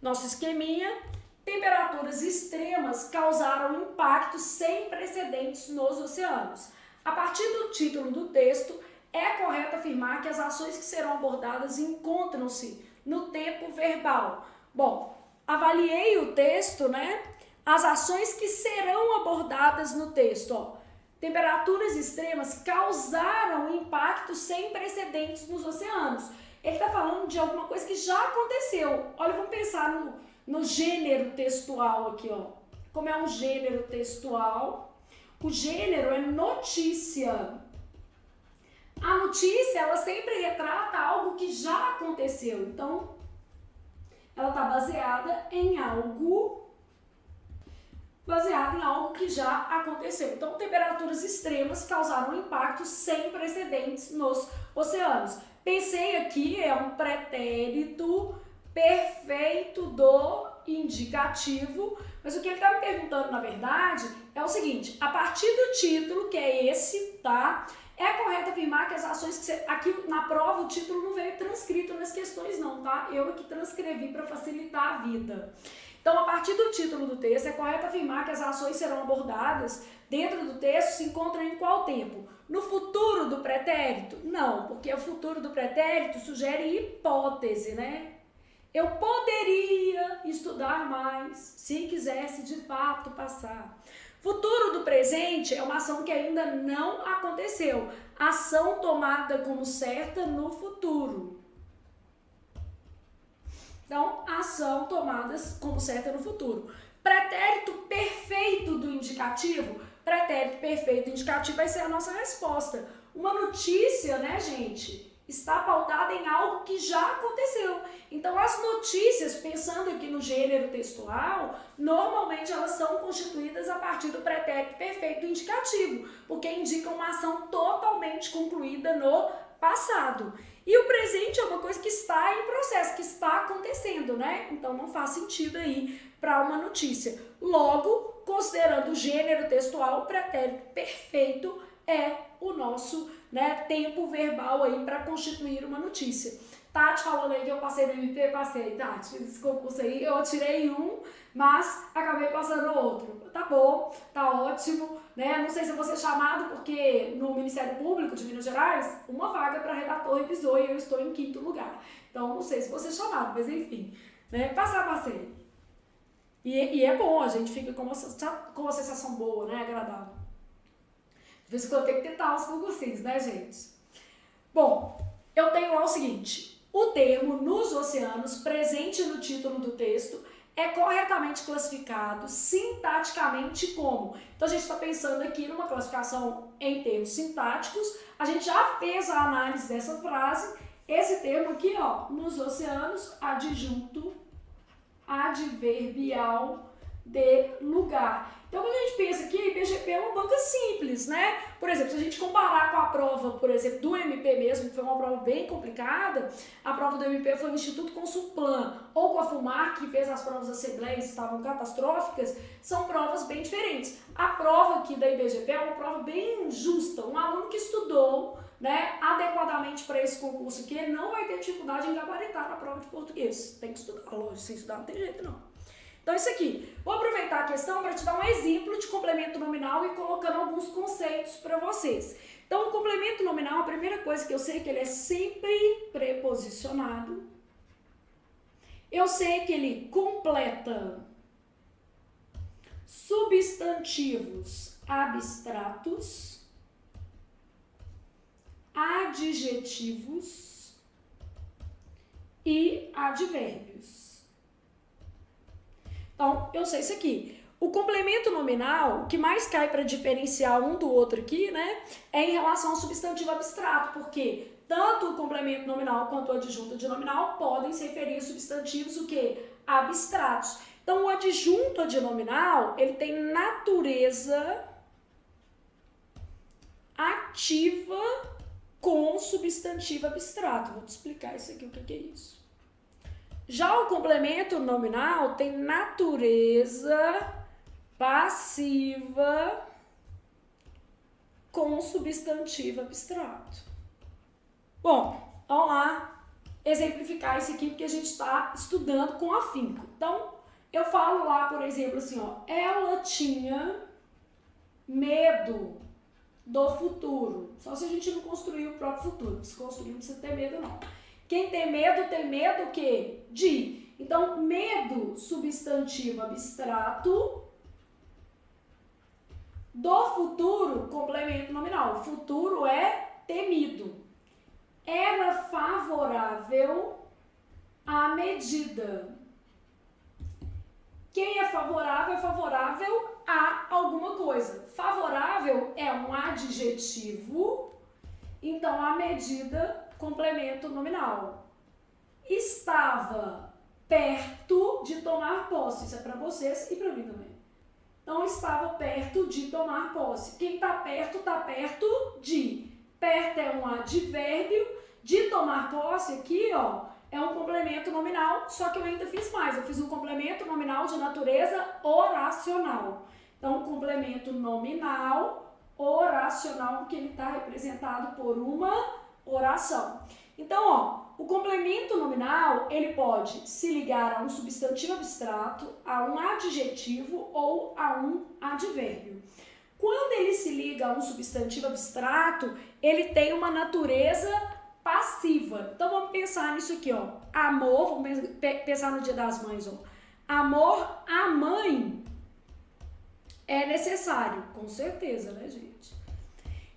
Nosso esqueminha, temperaturas extremas causaram impactos sem precedentes nos oceanos. A partir do título do texto, é correto afirmar que as ações que serão abordadas encontram-se no tempo verbal. Bom, avaliei o texto, né? As ações que serão abordadas no texto, ó. Temperaturas extremas causaram impactos sem precedentes nos oceanos. Ele está falando de alguma coisa que já aconteceu. Olha, vamos pensar no gênero textual aqui, ó. Como é um gênero textual, o gênero é notícia. A notícia, ela sempre retrata algo que já aconteceu. Então, ela está baseada em algo que já aconteceu. Então, temperaturas extremas causaram impactos sem precedentes nos oceanos. Pensei aqui, é um pretérito perfeito do indicativo, mas o que ele está me perguntando, na verdade, é o seguinte: a partir do título, que é esse, tá? É correto afirmar que as ações que você... Aqui na prova o título não veio transcrito nas questões não, tá? Eu aqui transcrevi para facilitar a vida. Então, a partir do título do texto, é correto afirmar que as ações serão abordadas dentro do texto se encontram em qual tempo? No futuro do pretérito? Não, porque o futuro do pretérito sugere hipótese, né? Eu poderia estudar mais se quisesse de fato passar. Futuro do presente é uma ação que ainda não aconteceu. Ação tomada como certa no futuro. Então, ação tomada como certa no futuro. Pretérito perfeito do indicativo. Pretérito perfeito do indicativo vai ser a nossa resposta. Uma notícia, né, gente, está pautada em algo que já aconteceu. Então, as notícias, pensando aqui no gênero textual, normalmente elas são constituídas a partir do pretérito perfeito do indicativo, porque indicam uma ação totalmente concluída no passado. E o presente é uma coisa que está em processo, que está acontecendo, né? Então, não faz sentido aí para uma notícia. Logo, considerando o gênero textual, o pretérito perfeito é o nosso, né, tempo verbal aí para constituir uma notícia. Tati falando aí que eu passei no MP, passei, Tati, esse concurso aí, eu tirei um, mas acabei passando outro. Tá bom, tá ótimo, né? Não sei se eu vou ser chamado, porque no Ministério Público de Minas Gerais, uma vaga para redator revisou e eu estou em 5º lugar. Então, não sei se vou ser chamado, mas enfim, né? Passei. E é bom, a gente fica com uma sensação boa, né? Agradável. De vez em quando tem que tentar os concursinhos, né, gente? Bom, eu tenho lá o seguinte: o termo nos oceanos, presente no título do texto, é corretamente classificado sintaticamente como? Então, a gente está pensando aqui numa classificação em termos sintáticos. A gente já fez a análise dessa frase. Esse termo aqui, ó, nos oceanos, adjunto adverbial de lugar. Então, quando a gente pensa que a IBGP é uma banca simples, né? Por exemplo, se a gente comparar com a prova, por exemplo, do MP mesmo, que foi uma prova bem complicada, a prova do MP foi o Instituto Consulplan, ou com a FUMAR, que fez as provas assembleias, estavam catastróficas, são provas bem diferentes. A prova aqui da IBGP é uma prova bem justa. Um aluno que estudou, né, adequadamente para esse concurso aqui, ele não vai ter dificuldade em gabaritar na prova de português. Tem que estudar, lógico, sem estudar não tem jeito não. Então, isso aqui. Vou aproveitar a questão para te dar um exemplo de complemento nominal e colocando alguns conceitos para vocês. Então, o complemento nominal, a primeira coisa que eu sei é que ele é sempre preposicionado. Eu sei que ele completa substantivos abstratos, adjetivos e advérbios. Então, eu sei isso aqui. O complemento nominal, o que mais cai para diferenciar um do outro aqui, né, é em relação ao substantivo abstrato, porque tanto o complemento nominal quanto o adjunto adnominal podem se referir a substantivos o quê? Abstratos. Então, o adjunto adnominal, ele tem natureza ativa com substantivo abstrato. Vou te explicar isso aqui, o que é isso. Já o complemento nominal tem natureza passiva com substantivo abstrato. Bom, vamos lá exemplificar isso aqui, porque a gente está estudando com afinco. Então, eu falo lá, por exemplo, assim, ó, ela tinha medo do futuro. Só se a gente não construir o próprio futuro. Se construir, não precisa ter medo, não. Quem tem medo o quê? De. Então, medo, substantivo abstrato. Do futuro, complemento nominal. O futuro é temido. Era favorável à medida. Quem é favorável a alguma coisa. Favorável é um adjetivo. Então, a medida, complemento nominal. Estava perto de tomar posse. Isso é para vocês e para mim também. Então, estava perto de tomar posse. Quem está perto de. Perto é um advérbio De tomar posse aqui, ó, é um complemento nominal, só que eu ainda fiz mais. Eu fiz um complemento nominal de natureza oracional. Então, complemento nominal oracional, porque ele está representado por uma oração. Então, ó, o complemento nominal, ele pode se ligar a um substantivo abstrato, a um adjetivo ou a um advérbio. Quando ele se liga a um substantivo abstrato, ele tem uma natureza passiva. Então, vamos pensar nisso aqui, ó. Amor, vamos pensar no Dia das Mães, ó. Amor à mãe é necessário, com certeza, né, gente?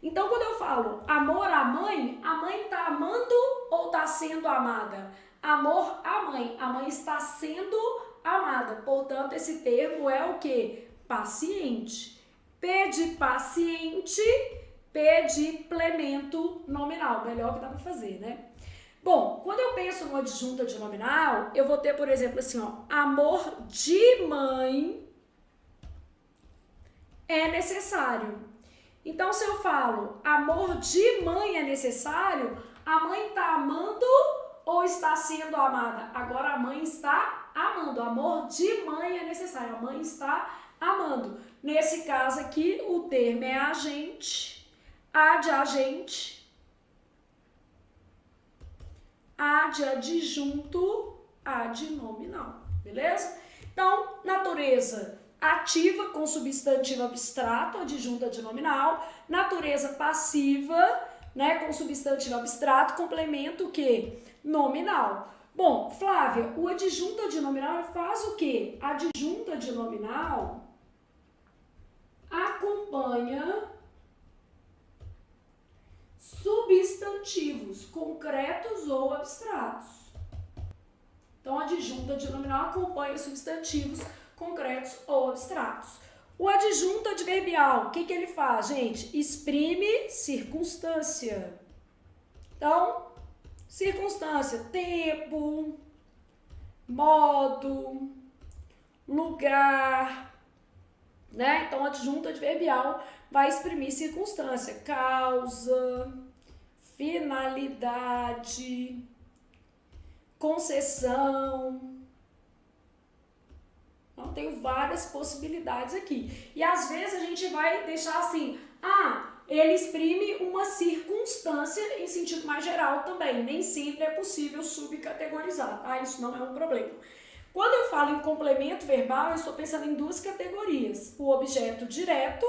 Então, quando eu falo amor à mãe, a mãe está amando ou está sendo amada? Amor à mãe, a mãe está sendo amada. Portanto, esse termo é o quê? Paciente. P de paciente, P de plemento nominal. Melhor que dá para fazer, né? Bom, quando eu penso numa adjunta de nominal, eu vou ter, por exemplo, assim, ó, amor de mãe é necessário. Então, se eu falo amor de mãe é necessário, a mãe está amando ou está sendo amada? Agora a mãe está amando. Amor de mãe é necessário. A mãe está amando. Nesse caso aqui, o termo é agente, a de agente, a de adjunto, a de nominal. Beleza? Então, natureza ativa com substantivo abstrato, adjunta de nominal, natureza passiva, né, com substantivo abstrato, complemento o quê? Nominal. Bom, Flávia, o adjunta de nominal faz o quê? A adjunta de nominal acompanha substantivos concretos ou abstratos. Então, a adjunta de nominal acompanha substantivos concretos ou abstratos. O adjunto adverbial, o que ele faz, gente? Exprime circunstância. Então, circunstância, tempo, modo, lugar, né? Então, o adjunto adverbial vai exprimir circunstância, causa, finalidade, concessão. Então, tem várias possibilidades aqui. E às vezes a gente vai deixar assim, ele exprime uma circunstância em sentido mais geral também. Nem sempre é possível subcategorizar, tá? Isso não é um problema. Quando eu falo em complemento verbal, eu estou pensando em duas categorias. O objeto direto,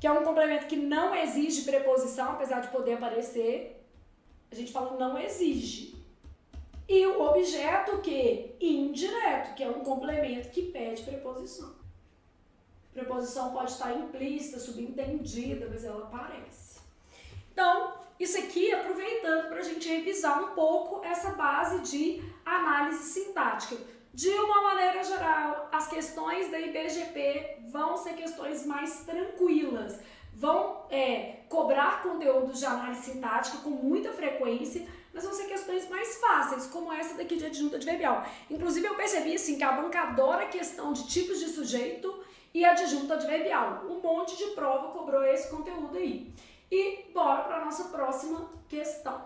que é um complemento que não exige preposição, apesar de poder aparecer. A gente fala não exige. E o objeto que? Indireto, que é um complemento que pede preposição. Preposição pode estar implícita, subentendida, mas ela aparece. Então, isso aqui, aproveitando para a gente revisar um pouco essa base de análise sintática. De uma maneira geral, as questões da IBGP vão ser questões mais tranquilas, vão cobrar conteúdos de análise sintática com muita frequência, mas vão ser questões mais fáceis, como essa daqui de adjunta adverbial. Inclusive, eu percebi assim, que a banca adora a questão de tipos de sujeito e adjunta adverbial. Um monte de prova cobrou esse conteúdo aí. E bora para a nossa próxima questão.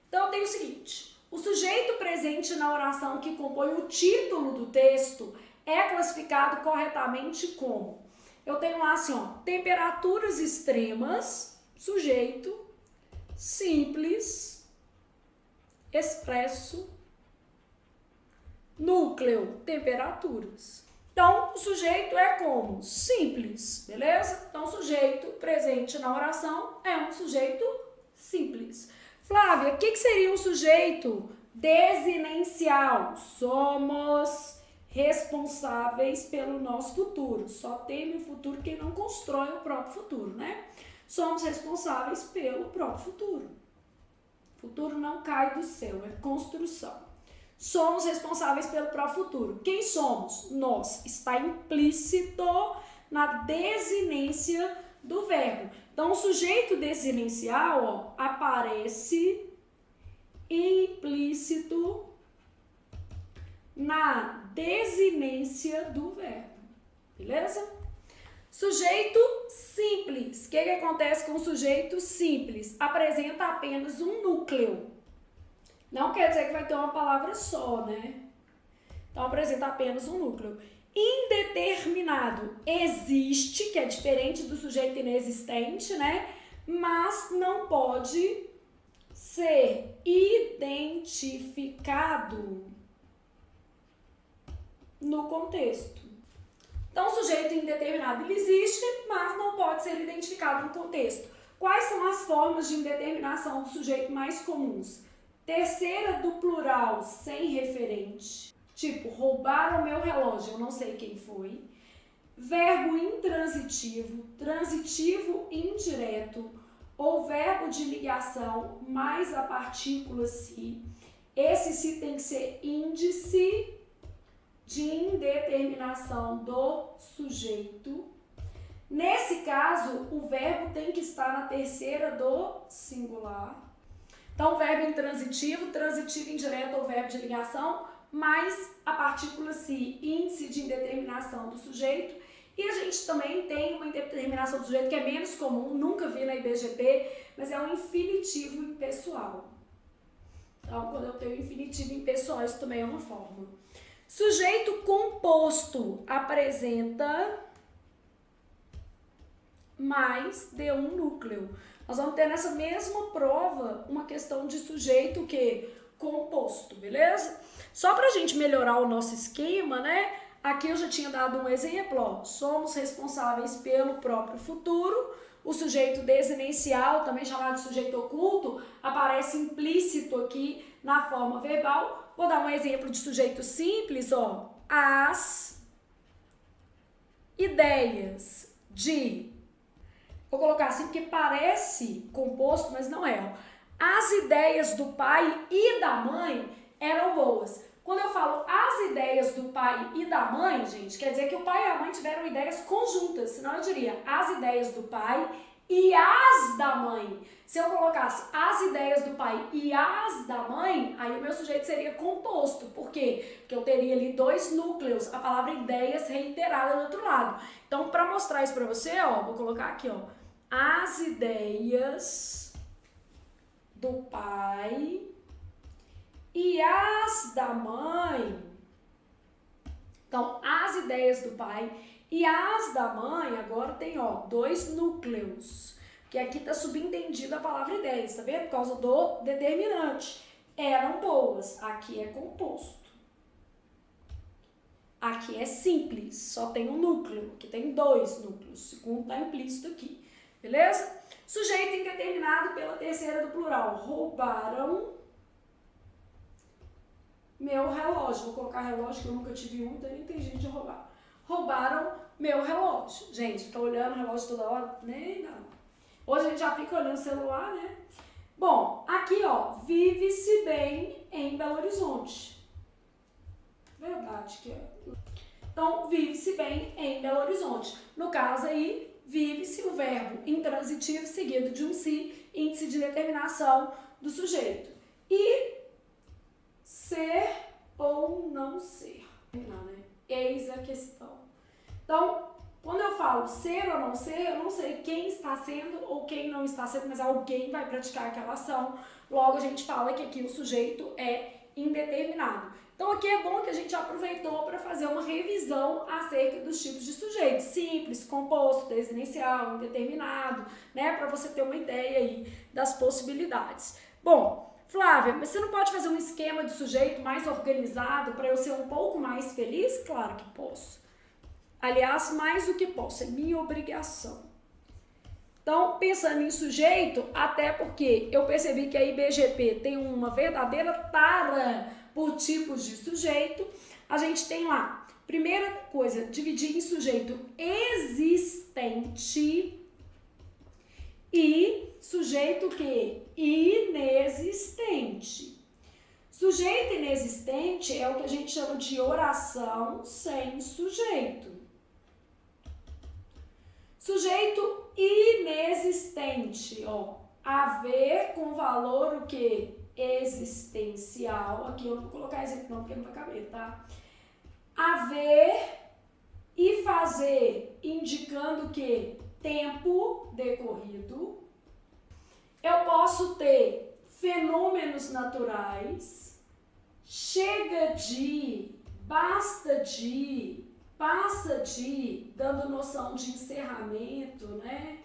Então, tem o seguinte. O sujeito presente na oração que compõe o título do texto é classificado corretamente como? Eu tenho lá assim, ó, temperaturas extremas, sujeito, simples, expresso, núcleo, temperaturas. Então, o sujeito é como? Simples, beleza? Então, o sujeito presente na oração é um sujeito simples. Flávia, o que seria um sujeito desinencial? Somos responsáveis pelo nosso futuro. Só teme o futuro quem não constrói o próprio futuro, né? Somos responsáveis pelo próprio futuro. O futuro não cai do céu, é construção. Somos responsáveis pelo próprio futuro. Quem somos? Nós. Está implícito na desinência do verbo. Então, o sujeito desinencial, ó, aparece implícito na desinência do verbo. Beleza? Sujeito simples. O que acontece com o sujeito simples? Apresenta apenas um núcleo. Não quer dizer que vai ter uma palavra só, né? Então, apresenta apenas um núcleo. Indeterminado existe, que é diferente do sujeito inexistente, né? Mas não pode ser identificado no contexto. Então, o sujeito indeterminado ele existe, mas não pode ser identificado no contexto. Quais são as formas de indeterminação do sujeito mais comuns? Terceira do plural sem referente. Tipo, roubaram meu relógio, eu não sei quem foi. Verbo intransitivo, transitivo indireto, ou verbo de ligação mais a partícula se. Esse se tem que ser índice de indeterminação do sujeito. Nesse caso, o verbo tem que estar na terceira do singular. Então, verbo intransitivo, transitivo indireto ou verbo de ligação, mais a partícula se, índice de indeterminação do sujeito. E a gente também tem uma indeterminação do sujeito que é menos comum, nunca vi na IBGP, mas é um infinitivo impessoal. Então, quando eu tenho infinitivo impessoal, isso também é uma forma. Sujeito composto apresenta mais de um núcleo. Nós vamos ter nessa mesma prova uma questão de sujeito que composto, beleza? Só para a gente melhorar o nosso esquema, né? Aqui eu já tinha dado um exemplo, ó. Somos responsáveis pelo próprio futuro. O sujeito desinencial, também chamado de sujeito oculto, aparece implícito aqui na forma verbal. Vou dar um exemplo de sujeito simples, ó. As ideias de... Vou colocar assim porque parece composto, mas não é, ó. As ideias do pai e da mãe eram boas. Quando eu falo as ideias do pai e da mãe, gente, quer dizer que o pai e a mãe tiveram ideias conjuntas, senão eu diria as ideias do pai e as da mãe. Se eu colocasse as ideias do pai e as da mãe, aí o meu sujeito seria composto. Por quê? Porque eu teria ali dois núcleos, a palavra ideias reiterada do outro lado. Então, para mostrar isso para você, ó, vou colocar aqui, ó, as ideias do pai e as da mãe. Então, as ideias do pai e as da mãe, agora tem, ó, dois núcleos. Que aqui tá subentendido a palavra ideias, tá vendo? Por causa do determinante. Eram boas. Aqui é composto. Aqui é simples, só tem um núcleo. Aqui tem dois núcleos. O segundo tá implícito aqui. Beleza? Sujeito indeterminado pela terceira do plural. Roubaram meu relógio. Vou colocar relógio que eu nunca tive um, então nem tem jeito de roubar. Roubaram meu relógio. Gente, tá olhando o relógio toda hora? Nem não. Hoje a gente já fica olhando o celular, né? Bom, aqui, ó, vive-se bem em Belo Horizonte. Verdade que é. Então, vive-se bem em Belo Horizonte. No caso aí, vive-se o verbo intransitivo seguido de um se, índice de determinação do sujeito. E ser ou não ser. Não, né? Eis a questão. Então, quando eu falo ser ou não ser, eu não sei quem está sendo ou quem não está sendo, mas alguém vai praticar aquela ação. Logo, a gente fala que aqui o sujeito é indeterminado. Então, aqui é bom que a gente aproveitou para fazer uma revisão acerca dos tipos de sujeito. Simples, composto, desinencial, indeterminado, né? Para você ter uma ideia aí das possibilidades. Bom, Flávia, mas você não pode fazer um esquema de sujeito mais organizado para eu ser um pouco mais feliz? Claro que posso. Aliás, mais do que posso, é minha obrigação. Então, pensando em sujeito, até porque eu percebi que a IBGP tem uma verdadeira tara por tipos de sujeito, a gente tem lá, primeira coisa, dividir em sujeito existente e sujeito que inexistente. Sujeito inexistente é o que a gente chama de oração sem sujeito. Sujeito inexistente, ó, haver com valor o que? Existencial. Aqui eu não vou colocar exemplo não, porque não vai caber, tá? Haver e fazer indicando que? Tempo decorrido. Eu posso ter fenômenos naturais, chega de, basta de, passa de, dando noção de encerramento, né?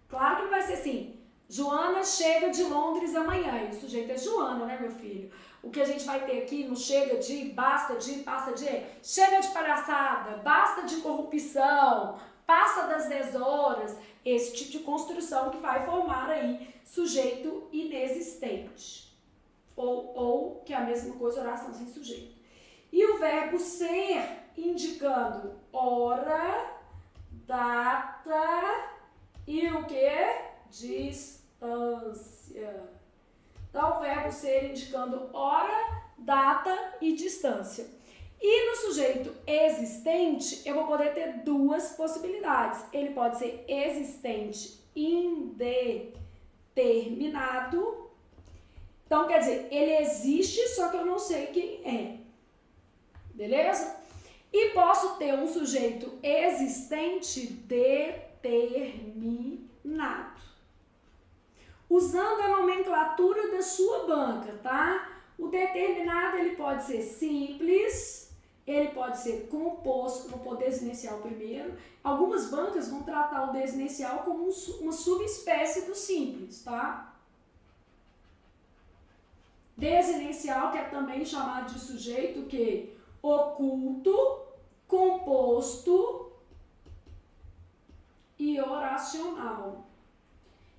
Claro que não vai ser assim, Joana chega de Londres amanhã, e o sujeito é Joana, né, meu filho? O que a gente vai ter aqui no chega de, basta de, passa de, chega de palhaçada, basta de corrupção, passa das 10 horas, esse tipo de construção que vai formar aí sujeito inexistente. Ou que é a mesma coisa, oração sem sujeito. E o verbo ser, indicando hora, data e o que? Distância. Então, o verbo ser indicando hora, data e distância. E no sujeito existente, eu vou poder ter duas possibilidades. Ele pode ser existente indeterminado. Então, quer dizer, ele existe, só que eu não sei quem é. Beleza? E posso ter um sujeito existente determinado. Usando a nomenclatura da sua banca, tá? O determinado, ele pode ser simples, ele pode ser composto, vou pôr desinicial primeiro. Algumas bancas vão tratar o desinicial como uma subespécie do simples, tá? Desinicial, que é também chamado de sujeito que oculto, composto e oracional,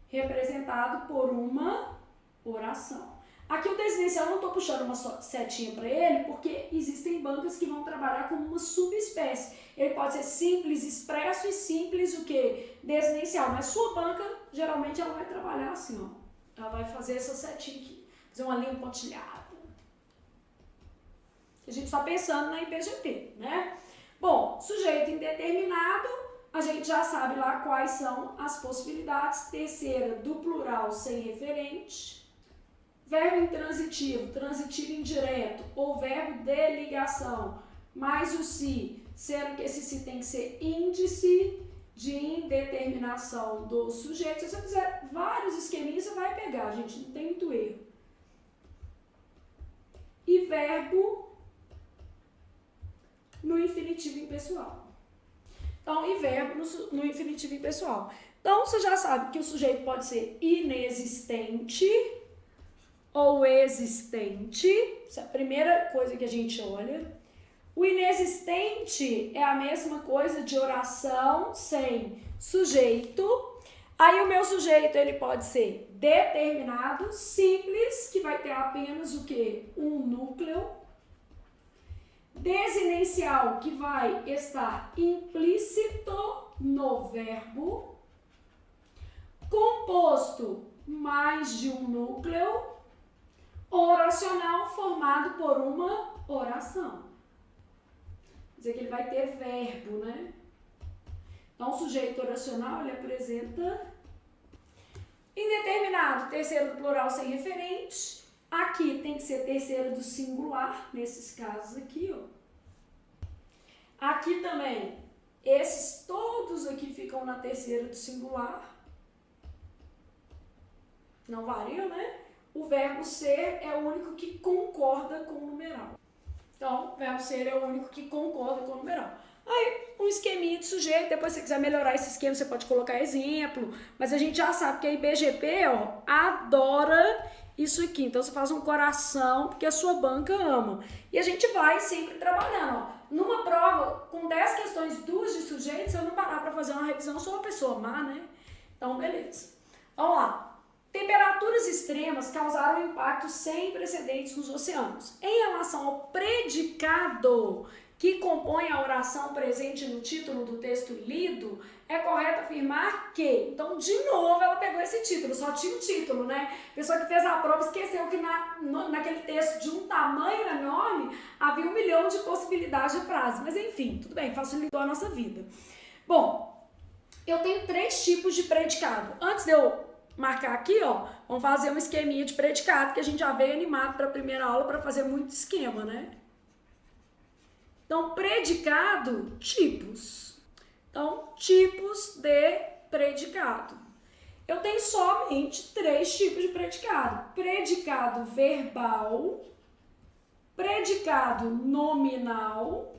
representado por uma oração. Aqui o desinicial eu não estou puxando uma setinha para ele, porque existem bancas que vão trabalhar como uma subespécie. Ele pode ser simples, expresso e simples o que? Desinicial. Mas sua banca, geralmente, ela vai trabalhar assim, ó. Ela vai fazer essa setinha aqui, fazer uma linha pontilhada. A gente está pensando na IBGP, né? Bom, sujeito indeterminado, a gente já sabe lá quais são as possibilidades. Terceira, do plural sem referente. Verbo intransitivo, transitivo indireto, ou verbo de ligação, mais o se, sendo que esse se tem que ser índice de indeterminação do sujeito. Se você fizer vários esqueminhas, você vai pegar, gente, não tem muito erro. E verbo no infinitivo impessoal. Então, e verbo no infinitivo impessoal. Então, você já sabe que o sujeito pode ser inexistente ou existente. Essa é a primeira coisa que a gente olha. O inexistente é a mesma coisa de oração sem sujeito. Aí o meu sujeito, ele pode ser determinado, simples, que vai ter apenas o quê? Um núcleo. Desinencial, que vai estar implícito no verbo. Composto, mais de um núcleo. Oracional, formado por uma oração. Quer dizer que ele vai ter verbo, né? Então, o sujeito oracional, ele apresenta indeterminado, terceiro do plural sem referente. Aqui tem que ser terceiro do singular, nesses casos aqui, ó. Aqui também, esses todos aqui ficam na terceira do singular. Não variam, né? O verbo ser é o único que concorda com o numeral. Então, o verbo ser é o único que concorda com o numeral. Aí, um esqueminha de sujeito, depois se você quiser melhorar esse esquema, você pode colocar exemplo, mas a gente já sabe que a IBGP, ó, adora isso aqui. Então, você faz um coração, porque a sua banca ama. E a gente vai sempre trabalhando, ó. Numa prova, com 10 questões, 2 de sujeito, se eu não parar para fazer uma revisão, eu sou uma pessoa má, né? Então, beleza. Vamos lá. Temperaturas extremas causaram impactos sem precedentes nos oceanos. Em relação ao predicado que compõe a oração presente no título do texto lido, é correto afirmar que... Então, de novo, ela pegou esse título, só tinha o título, né? A pessoa que fez a prova esqueceu que naquele texto de um tamanho enorme havia 1 milhão de possibilidades de frase. Mas, enfim, tudo bem, facilitou a nossa vida. Bom, eu tenho 3 tipos de predicado. Antes de eu marcar aqui, ó, vamos fazer um esqueminha de predicado, que a gente já veio animado para a primeira aula para fazer muito esquema, né? Então, predicado, tipos. Então, tipos de predicado. Eu tenho somente 3 tipos de predicado. Predicado verbal, predicado nominal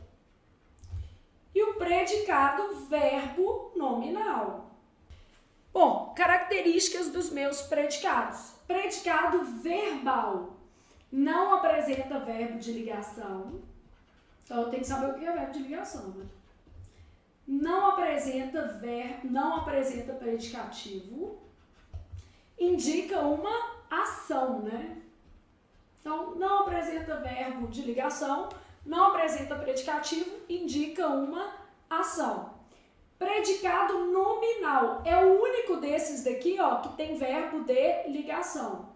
e o predicado verbo nominal. Bom, características dos meus predicados. Predicado verbal não apresenta verbo de ligação. Então, eu tenho que saber o que é verbo de ligação, né? Não apresenta predicativo. Indica uma ação, né? Então, não apresenta verbo de ligação, não apresenta predicativo, indica uma ação. Predicado nominal é o único desses daqui, ó, que tem verbo de ligação.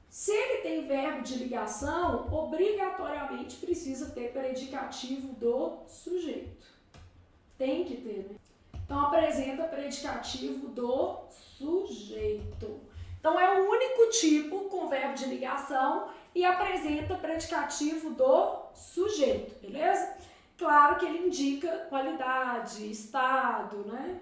Se ele tem verbo de ligação, obrigatoriamente precisa ter predicativo do sujeito. Tem que ter, né? Então, apresenta predicativo do sujeito. Então, é o único tipo com verbo de ligação e apresenta predicativo do sujeito, beleza? Claro que ele indica qualidade, estado, né?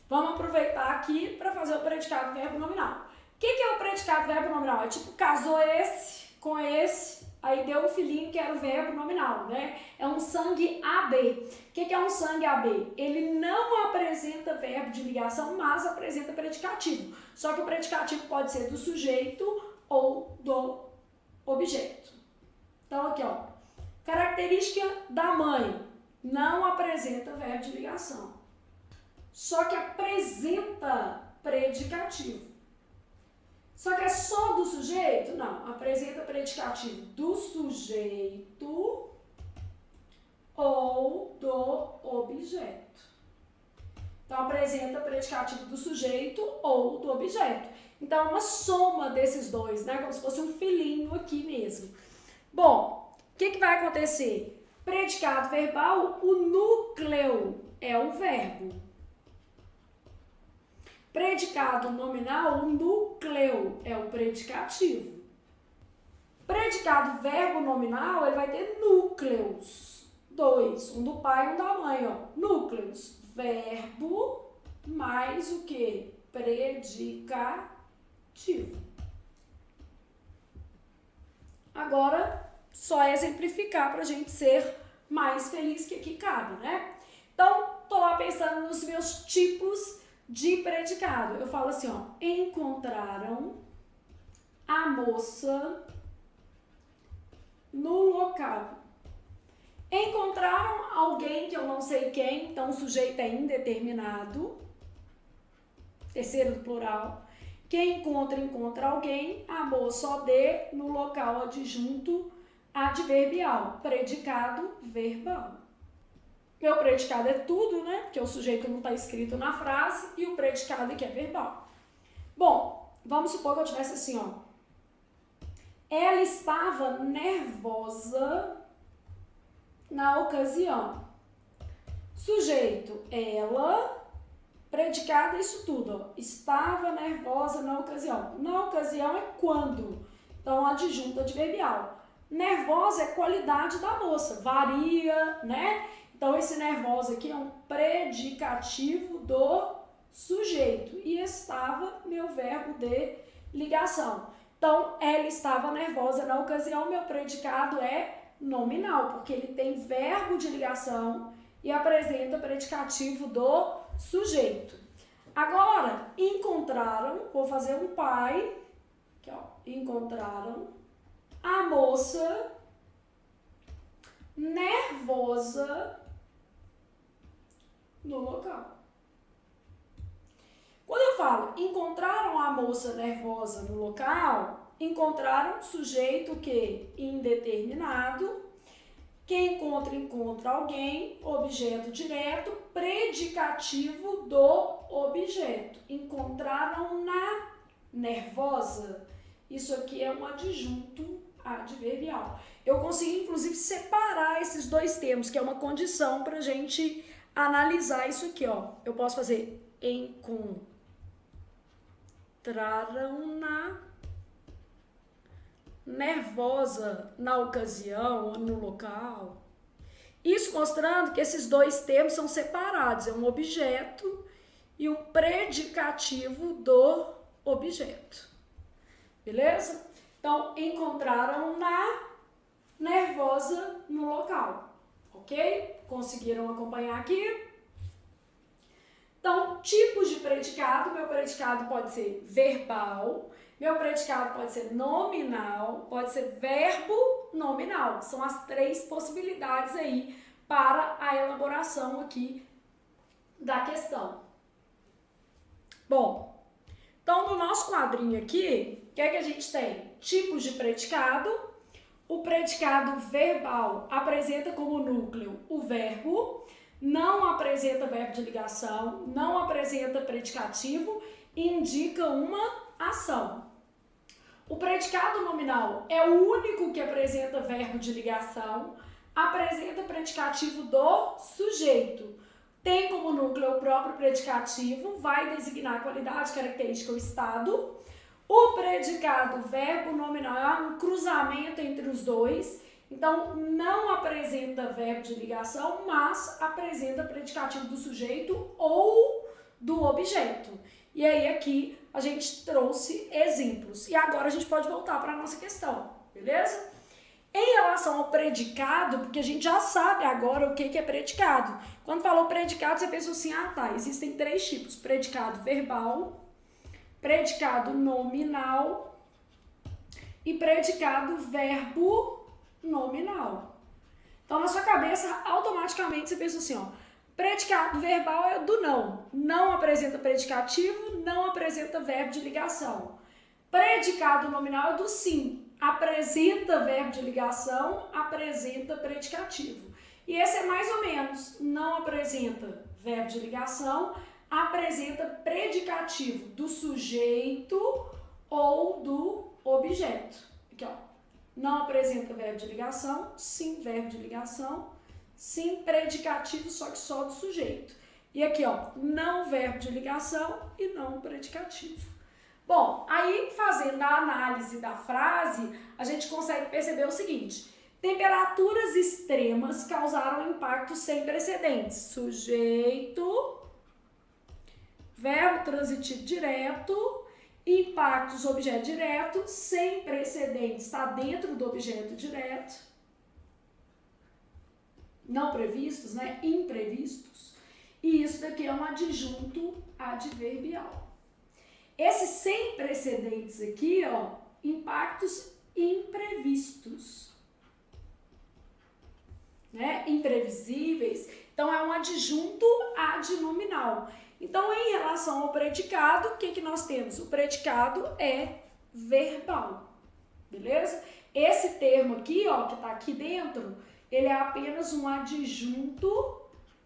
Vamos aproveitar aqui para fazer o predicado verbo nominal. O que é o predicado verbo nominal? É tipo, casou esse com esse, aí deu um filhinho que era o verbo nominal, né? É um sangue AB. O que é um sangue AB? Ele não apresenta verbo de ligação, mas apresenta predicativo. Só que o predicativo pode ser do sujeito ou do objeto. Então, aqui, ó. Característica da mãe. Não apresenta verbo de ligação. Só que apresenta predicativo. Só que é só do sujeito? Não. Apresenta predicativo do sujeito ou do objeto. Então, apresenta predicativo do sujeito ou do objeto. Então, uma soma desses dois, né? Como se fosse um filhinho aqui mesmo. Bom, o que vai acontecer? Predicado verbal, o núcleo é o verbo. Predicado nominal, o núcleo é o predicativo. Predicado verbo nominal, ele vai ter núcleos. 2, um do pai e um da mãe, ó. Núcleos, verbo mais o que? Predicativo. Agora, só exemplificar para a gente ser mais feliz que aqui cabe, né? Então, tô lá pensando nos meus tipos de predicado. Eu falo assim, ó, encontraram a moça no local. Encontraram alguém que eu não sei quem, então o sujeito é indeterminado, terceiro do plural. Quem encontra alguém, a moça OD no local adjunto adverbial, predicado verbal. Meu predicado é tudo, né? Porque o sujeito não está escrito na frase e o predicado aqui é verbal. Bom, vamos supor que eu tivesse assim, ó. Ela estava nervosa na ocasião. Sujeito, ela, predicado, isso tudo, ó. Estava nervosa na ocasião. Na ocasião é quando. Então, adjunto adverbial. Nervosa é qualidade da moça, varia, né? Então, esse nervosa aqui é um predicativo do sujeito. E estava, meu verbo de ligação. Então, ela estava nervosa na ocasião, meu predicado é nominal, porque ele tem verbo de ligação e apresenta predicativo do sujeito. Agora, encontraram, vou fazer um pai, aqui, ó, encontraram a moça nervosa no local. Quando eu falo encontraram a moça nervosa no local, encontraram sujeito que indeterminado, quem encontra alguém, objeto direto, predicativo do objeto. Encontraram na nervosa. Isso aqui é um adjunto adverbial. Eu consegui, inclusive, separar esses dois termos, que é uma condição para a gente analisar isso aqui, ó. Eu posso fazer encontraram na nervosa na ocasião ou no local. Isso mostrando que esses dois termos são separados, é um objeto e um predicativo do objeto. Beleza? Então, encontraram na nervosa no local, ok? Conseguiram acompanhar aqui? Então, tipos de predicado, meu predicado pode ser verbal, meu predicado pode ser nominal, pode ser verbo nominal. São as três possibilidades aí para a elaboração aqui da questão. Bom, então no nosso quadrinho aqui, o que é que a gente tem? Tipos de predicado. O predicado verbal apresenta como núcleo o verbo, não apresenta verbo de ligação, não apresenta predicativo, indica uma ação. O predicado nominal é o único que apresenta verbo de ligação, apresenta predicativo do sujeito. Tem como núcleo o próprio predicativo, vai designar a qualidade, característica ou estado. O predicado verbo nominal é um cruzamento entre os dois, então não apresenta verbo de ligação, mas apresenta predicativo do sujeito ou do objeto. E aí aqui a gente trouxe exemplos. E agora a gente pode voltar para a nossa questão, beleza? Em relação ao predicado, porque a gente já sabe agora o que é predicado. Quando falou predicado, você pensa assim, ah tá, existem três tipos: predicado verbal, predicado nominal e predicado verbo nominal. Então, na sua cabeça, automaticamente você pensa assim, ó, predicado verbal é do não. Não apresenta predicativo, não apresenta verbo de ligação. Predicado nominal é do sim. Apresenta verbo de ligação, apresenta predicativo. E esse é mais ou menos, não apresenta verbo de ligação, apresenta predicativo do sujeito ou do objeto. Aqui, ó. Não apresenta verbo de ligação, sim verbo de ligação, sim predicativo, só que só do sujeito. E aqui, ó, não verbo de ligação e não predicativo. Bom, aí fazendo a análise da frase, a gente consegue perceber o seguinte: temperaturas extremas causaram impactos sem precedentes. Sujeito, verbo transitivo direto, impactos, objeto direto, sem precedentes, está dentro do objeto direto. Não previstos, né? Imprevistos. E isso daqui é um adjunto adverbial. Esses sem precedentes aqui, ó, impactos imprevistos, né? Imprevisíveis. Então, é um adjunto adnominal. Então, em relação ao predicado, o que nós temos? O predicado é verbal, beleza? Esse termo aqui, ó, que tá aqui dentro, ele é apenas um adjunto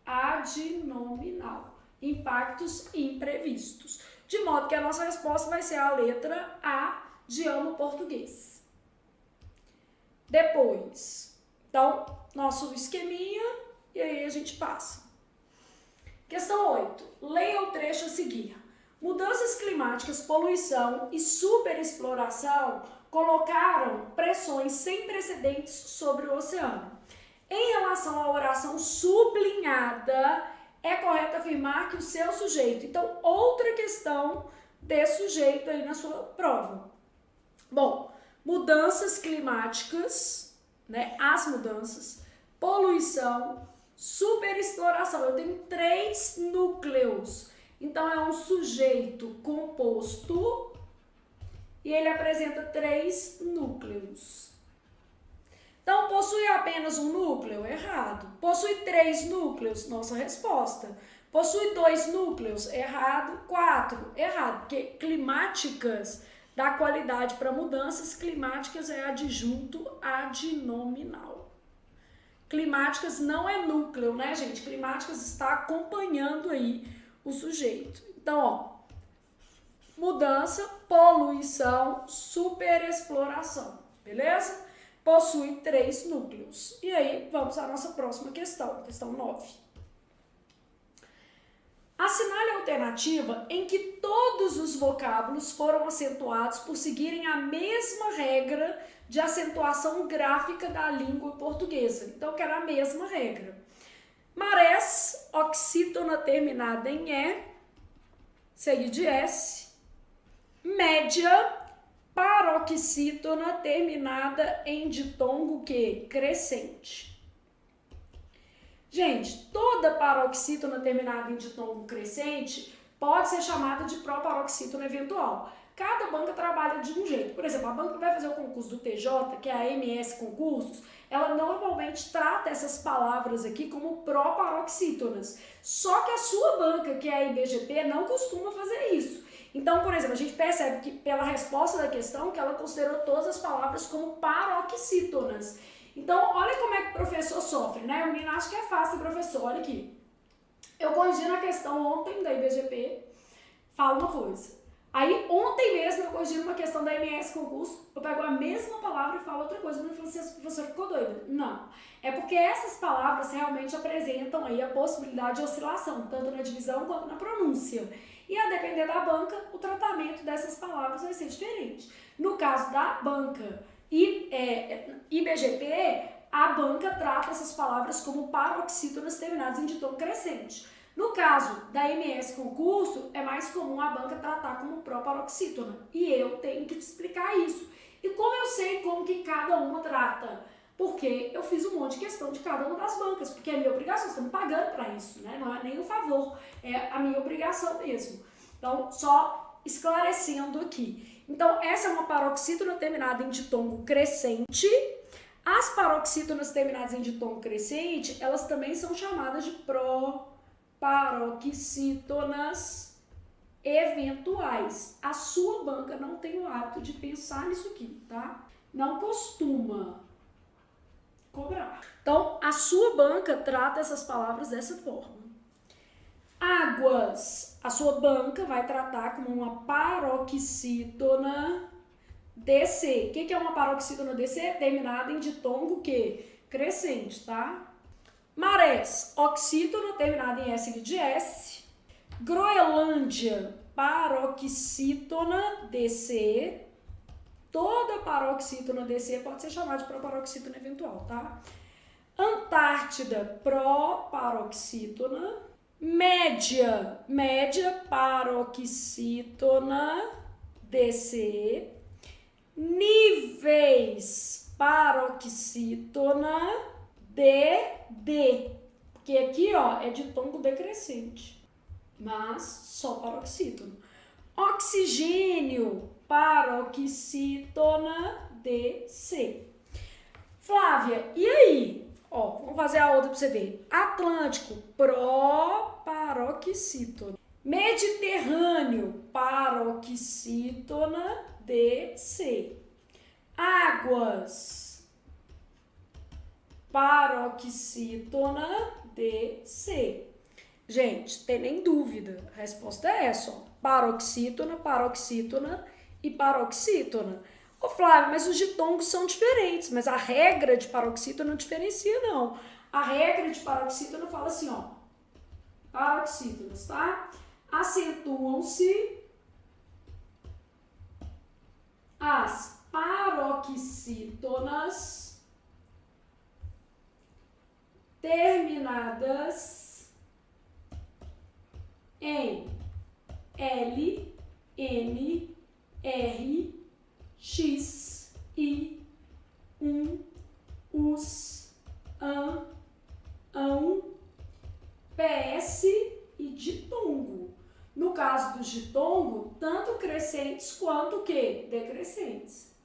adnominal. Impactos imprevistos. De modo que a nossa resposta vai ser a letra A de amo português. Depois, então, nosso esqueminha, e aí a gente passa. Questão 8. Leia o trecho a seguir. Mudanças climáticas, poluição e superexploração colocaram pressões sem precedentes sobre o oceano. Em relação à oração sublinhada, é correto afirmar que o seu sujeito. Então, outra questão de sujeito aí na sua prova. Bom, mudanças climáticas, né? As mudanças, poluição, superexploração. Eu tenho três núcleos. Então, é um sujeito composto e ele apresenta três núcleos. Então, possui apenas um núcleo? Errado. Possui três núcleos? Nossa resposta. Possui dois núcleos? Errado. 4? Errado, porque climáticas dá qualidade para mudanças, climáticas é adjunto adnominal. Climáticas não é núcleo, né, gente? Climáticas está acompanhando aí o sujeito. Então, ó, mudança, poluição, superexploração, beleza? Possui três núcleos. E aí, vamos à nossa próxima questão, questão 9. Assinale a alternativa em que todos os vocábulos foram acentuados por seguirem a mesma regra de acentuação gráfica da língua portuguesa. Então, que era a mesma regra. Marés, oxítona terminada em E, seguido de S. Média, paroxítona terminada em ditongo que? Crescente. Gente, toda paroxítona terminada em ditongo crescente pode ser chamada de proparoxítona eventual. Cada banca trabalha de um jeito. Por exemplo, a banca que vai fazer o concurso do TJ, que é a MS Concursos, ela normalmente trata essas palavras aqui como proparoxítonas. Só que a sua banca, que é a IBGP, não costuma fazer isso. Então, por exemplo, a gente percebe que pela resposta da questão que ela considerou todas as palavras como paroxítonas. Então, olha como é que o professor sofre, né? O menino acha que é fácil, professor, olha aqui. Eu corrigi na questão ontem da IBGP, falo uma coisa. Aí, ontem mesmo, eu corrigi uma questão da MS Concurso, eu pego a mesma palavra e falo outra coisa. Eu falei assim, a professora ficou doida? Não. É porque essas palavras realmente apresentam aí a possibilidade de oscilação, tanto na divisão quanto na pronúncia. E a depender da banca, o tratamento dessas palavras vai ser diferente. No caso da banca IBGP, a banca trata essas palavras como paroxítonas terminadas em ditongo crescente. No caso da MS Concurso, é mais comum a banca tratar como proparoxítona. E eu tenho que te explicar isso. E como eu sei como que cada uma trata? Porque eu fiz um monte de questão de cada uma das bancas, porque é minha obrigação, estão me pagando para isso, né? Não é nem um favor, é a minha obrigação mesmo. Então, só esclarecendo aqui. Então, essa é uma paroxítona terminada em ditongo crescente. As paroxítonas terminadas em ditongo crescente, elas também são chamadas de proparoxítonas eventuais. A sua banca não tem o hábito de pensar nisso aqui, tá? Não costuma cobrar. Então, a sua banca trata essas palavras dessa forma. Águas, a sua banca vai tratar como uma paroxítona DC. O que é uma paroxítona DC? Terminada em ditongo que? Crescente, tá? Marés, oxítona terminada em S de S. Groenlândia, paroxítona DC. Toda paroxítona DC pode ser chamada de proparoxítona eventual, tá? Antártida, proparoxítona. Média paroxítona DC. Níveis, paroxítona DD. Porque aqui, ó, é ditongo decrescente, mas só paroxítona. Oxigênio, paroxítona DC. Flávia, e aí? Ó, vamos fazer a outra para você ver. Atlântico, proparoxítona. Mediterrâneo, paroxítona DC. Águas, paroxítona DC. Gente, tem nem dúvida. A resposta é essa, ó. Paroxítona, paroxítona e paroxítona. Ô Flávio, mas os ditongos são diferentes, mas a regra de paroxítona não diferencia, não. A regra de paroxítona fala assim, ó. Paroxítonas, tá? Acentuam-se as paroxítonas terminadas em L, N, R, X, I, US, ão, PS e ditongo. No caso do ditongo, tanto crescentes quanto o quê? Decrescentes.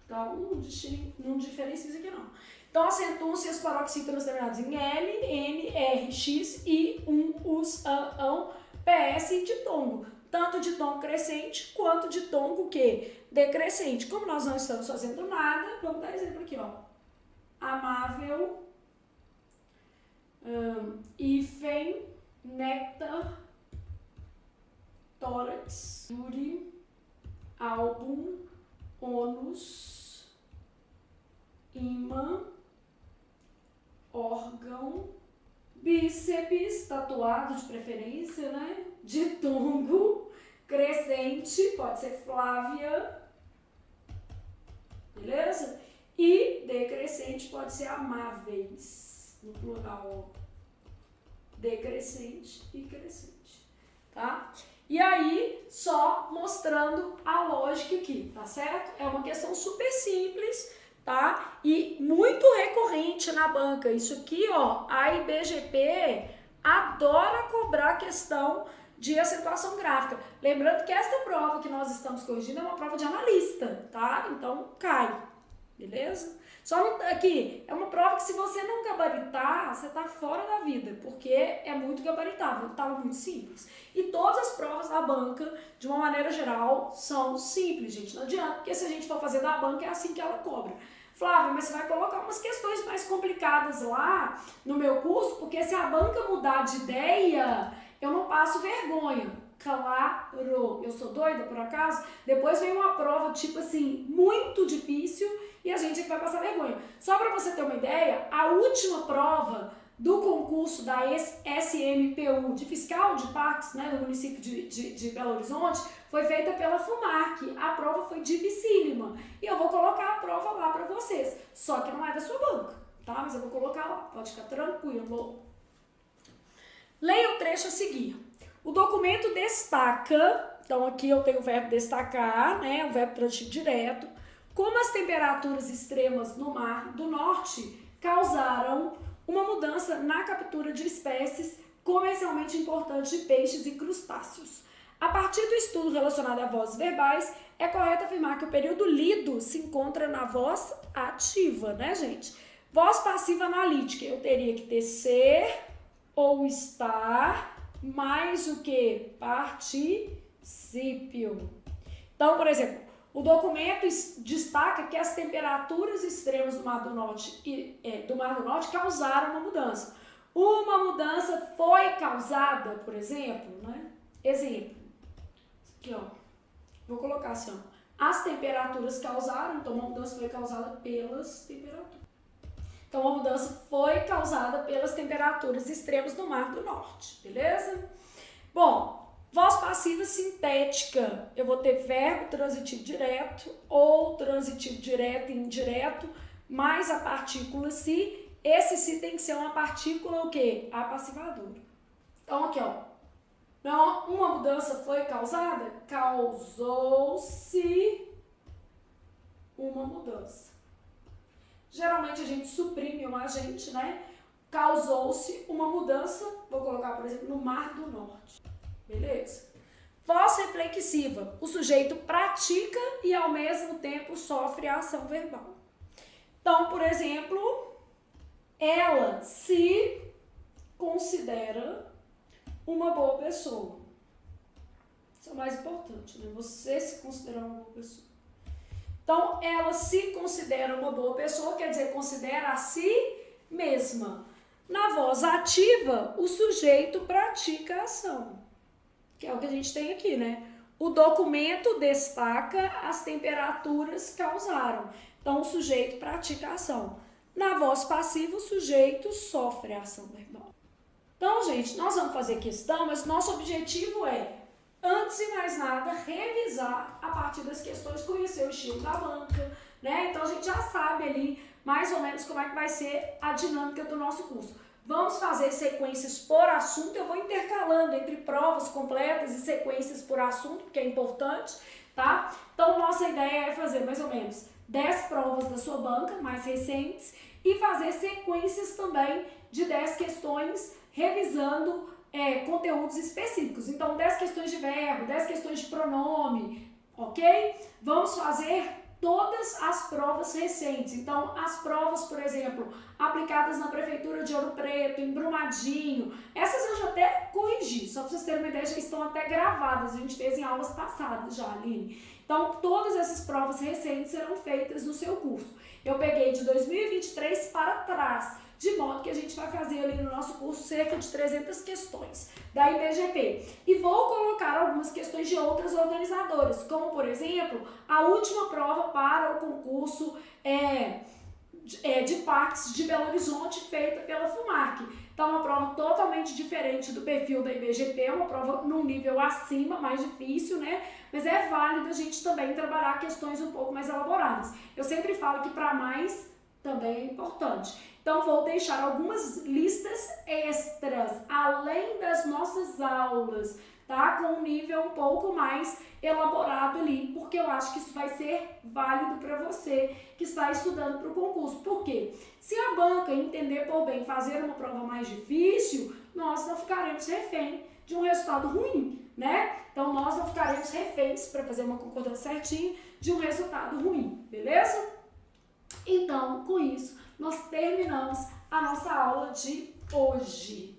Então, não diferencia isso aqui não. Então, acentuam-se as paroxítonas terminadas em L, N, R, X, I, US, ão, PS e ditongo. Tanto ditongo crescente quanto ditongo o quê? Decrescente. Como nós não estamos fazendo nada, vamos dar exemplo aqui, ó. Amável, hífen, néctar, tórax, júri, álbum, ônus, ímã, órgão, bíceps, tatuado de preferência, né? Ditongo, crescente, pode ser Flávia, beleza? E decrescente pode ser amáveis, no plural, decrescente e crescente, tá? E aí, só mostrando a lógica aqui, tá certo? É uma questão super simples, tá? E muito recorrente na banca. Isso aqui, ó, a IBGP adora cobrar a questão de acentuação gráfica. Lembrando que esta prova que nós estamos corrigindo é uma prova de analista, tá? Então, cai, beleza? Só não, aqui, é uma prova que se você não gabaritar, você tá fora da vida, porque é muito gabaritável, tá muito simples. E todas as provas da banca, de uma maneira geral, são simples, gente. Não adianta, porque se a gente for fazer da banca, é assim que ela cobra. Flávia, mas você vai colocar umas questões mais complicadas lá no meu curso, porque se a banca mudar de ideia, eu não passo vergonha. Claro, eu sou doida por acaso? Depois vem uma prova, tipo assim, muito difícil e a gente vai passar vergonha. Só para você ter uma ideia, a última prova do concurso da SMPU de fiscal de parques, né, do município de Belo Horizonte, foi feita pela FUMARC. A prova foi dificílima e eu vou colocar a prova lá para vocês. Só que não é da sua banca, tá? Mas eu vou colocar lá, pode ficar tranquilo. Leia o trecho a seguir. O documento destaca, então aqui eu tenho o verbo destacar, né, o verbo transitivo direto, como as temperaturas extremas no Mar do Norte causaram uma mudança na captura de espécies comercialmente importantes de peixes e crustáceos. A partir do estudo relacionado a vozes verbais, é correto afirmar que o período lido se encontra na voz ativa, né, gente? Voz passiva analítica, eu teria que ter ser ou estar mais o que? Particípio. Então, por exemplo, o documento destaca que as temperaturas extremas do Mar do Norte, causaram uma mudança. Uma mudança foi causada, por exemplo, né? Exemplo. Aqui, ó. Vou colocar assim, ó. As temperaturas causaram, então uma mudança foi causada pelas temperaturas. Então, a mudança foi causada pelas temperaturas extremas do Mar do Norte, beleza? Bom, voz passiva sintética. Eu vou ter verbo transitivo direto ou transitivo direto e indireto, mais a partícula se. Esse se tem que ser uma partícula o quê? Apassivadora. Então, aqui, ó. Então, uma mudança foi causada? Causou-se uma mudança. Geralmente a gente suprime um agente, né? Causou-se uma mudança, vou colocar, por exemplo, no Mar do Norte. Beleza? Voz reflexiva. O sujeito pratica e, ao mesmo tempo, sofre a ação verbal. Então, por exemplo, ela se considera uma boa pessoa. Isso é o mais importante, né? Você se considerar uma boa pessoa. Então, ela se considera uma boa pessoa, quer dizer, considera a si mesma. Na voz ativa, o sujeito pratica a ação, que é o que a gente tem aqui, né? O documento destaca as temperaturas causaram. Então, o sujeito pratica a ação. Na voz passiva, o sujeito sofre a ação verbal. Então, gente, nós vamos fazer questão, mas nosso objetivo é, antes de mais nada, revisar a partir das questões, conhecer o estilo da banca, né? Então, a gente já sabe ali mais ou menos como é que vai ser a dinâmica do nosso curso. Vamos fazer sequências por assunto, eu vou intercalando entre provas completas e sequências por assunto, porque é importante, tá? Então, nossa ideia é fazer mais ou menos 10 provas da sua banca, mais recentes, e fazer sequências também de 10 questões, revisando conteúdos específicos. Então, 10 questões de verbo, 10 questões de pronome, ok? Vamos fazer todas as provas recentes. Então, as provas, por exemplo, aplicadas na Prefeitura de Ouro Preto, em Brumadinho, essas eu já até corrigi, só para vocês terem uma ideia, já estão até gravadas, a gente fez em aulas passadas já, Aline. Então, todas essas provas recentes serão feitas no seu curso. Eu peguei de 2023 para trás, de modo que a gente vai fazer ali no nosso curso cerca de 300 questões da IBGP. E vou colocar algumas questões de outras organizadoras, como, por exemplo, a última prova para o concurso de parques de Belo Horizonte, feita pela FUMARC. Então, uma prova totalmente diferente do perfil da IBGP, uma prova num nível acima, mais difícil, né? Mas é válido a gente também trabalhar questões um pouco mais elaboradas. Eu sempre falo que para mais também é importante. Então, vou deixar algumas listas extras, além das nossas aulas, tá? Com um nível um pouco mais elaborado ali, porque eu acho que isso vai ser válido para você que está estudando para o concurso. Por quê? Se a banca entender por bem fazer uma prova mais difícil, nós não ficaremos refém de um resultado ruim, né? Então, nós não ficaremos reféns, para fazer uma concordância certinha, de um resultado ruim, beleza? Então, com isso, nós terminamos a nossa aula de hoje.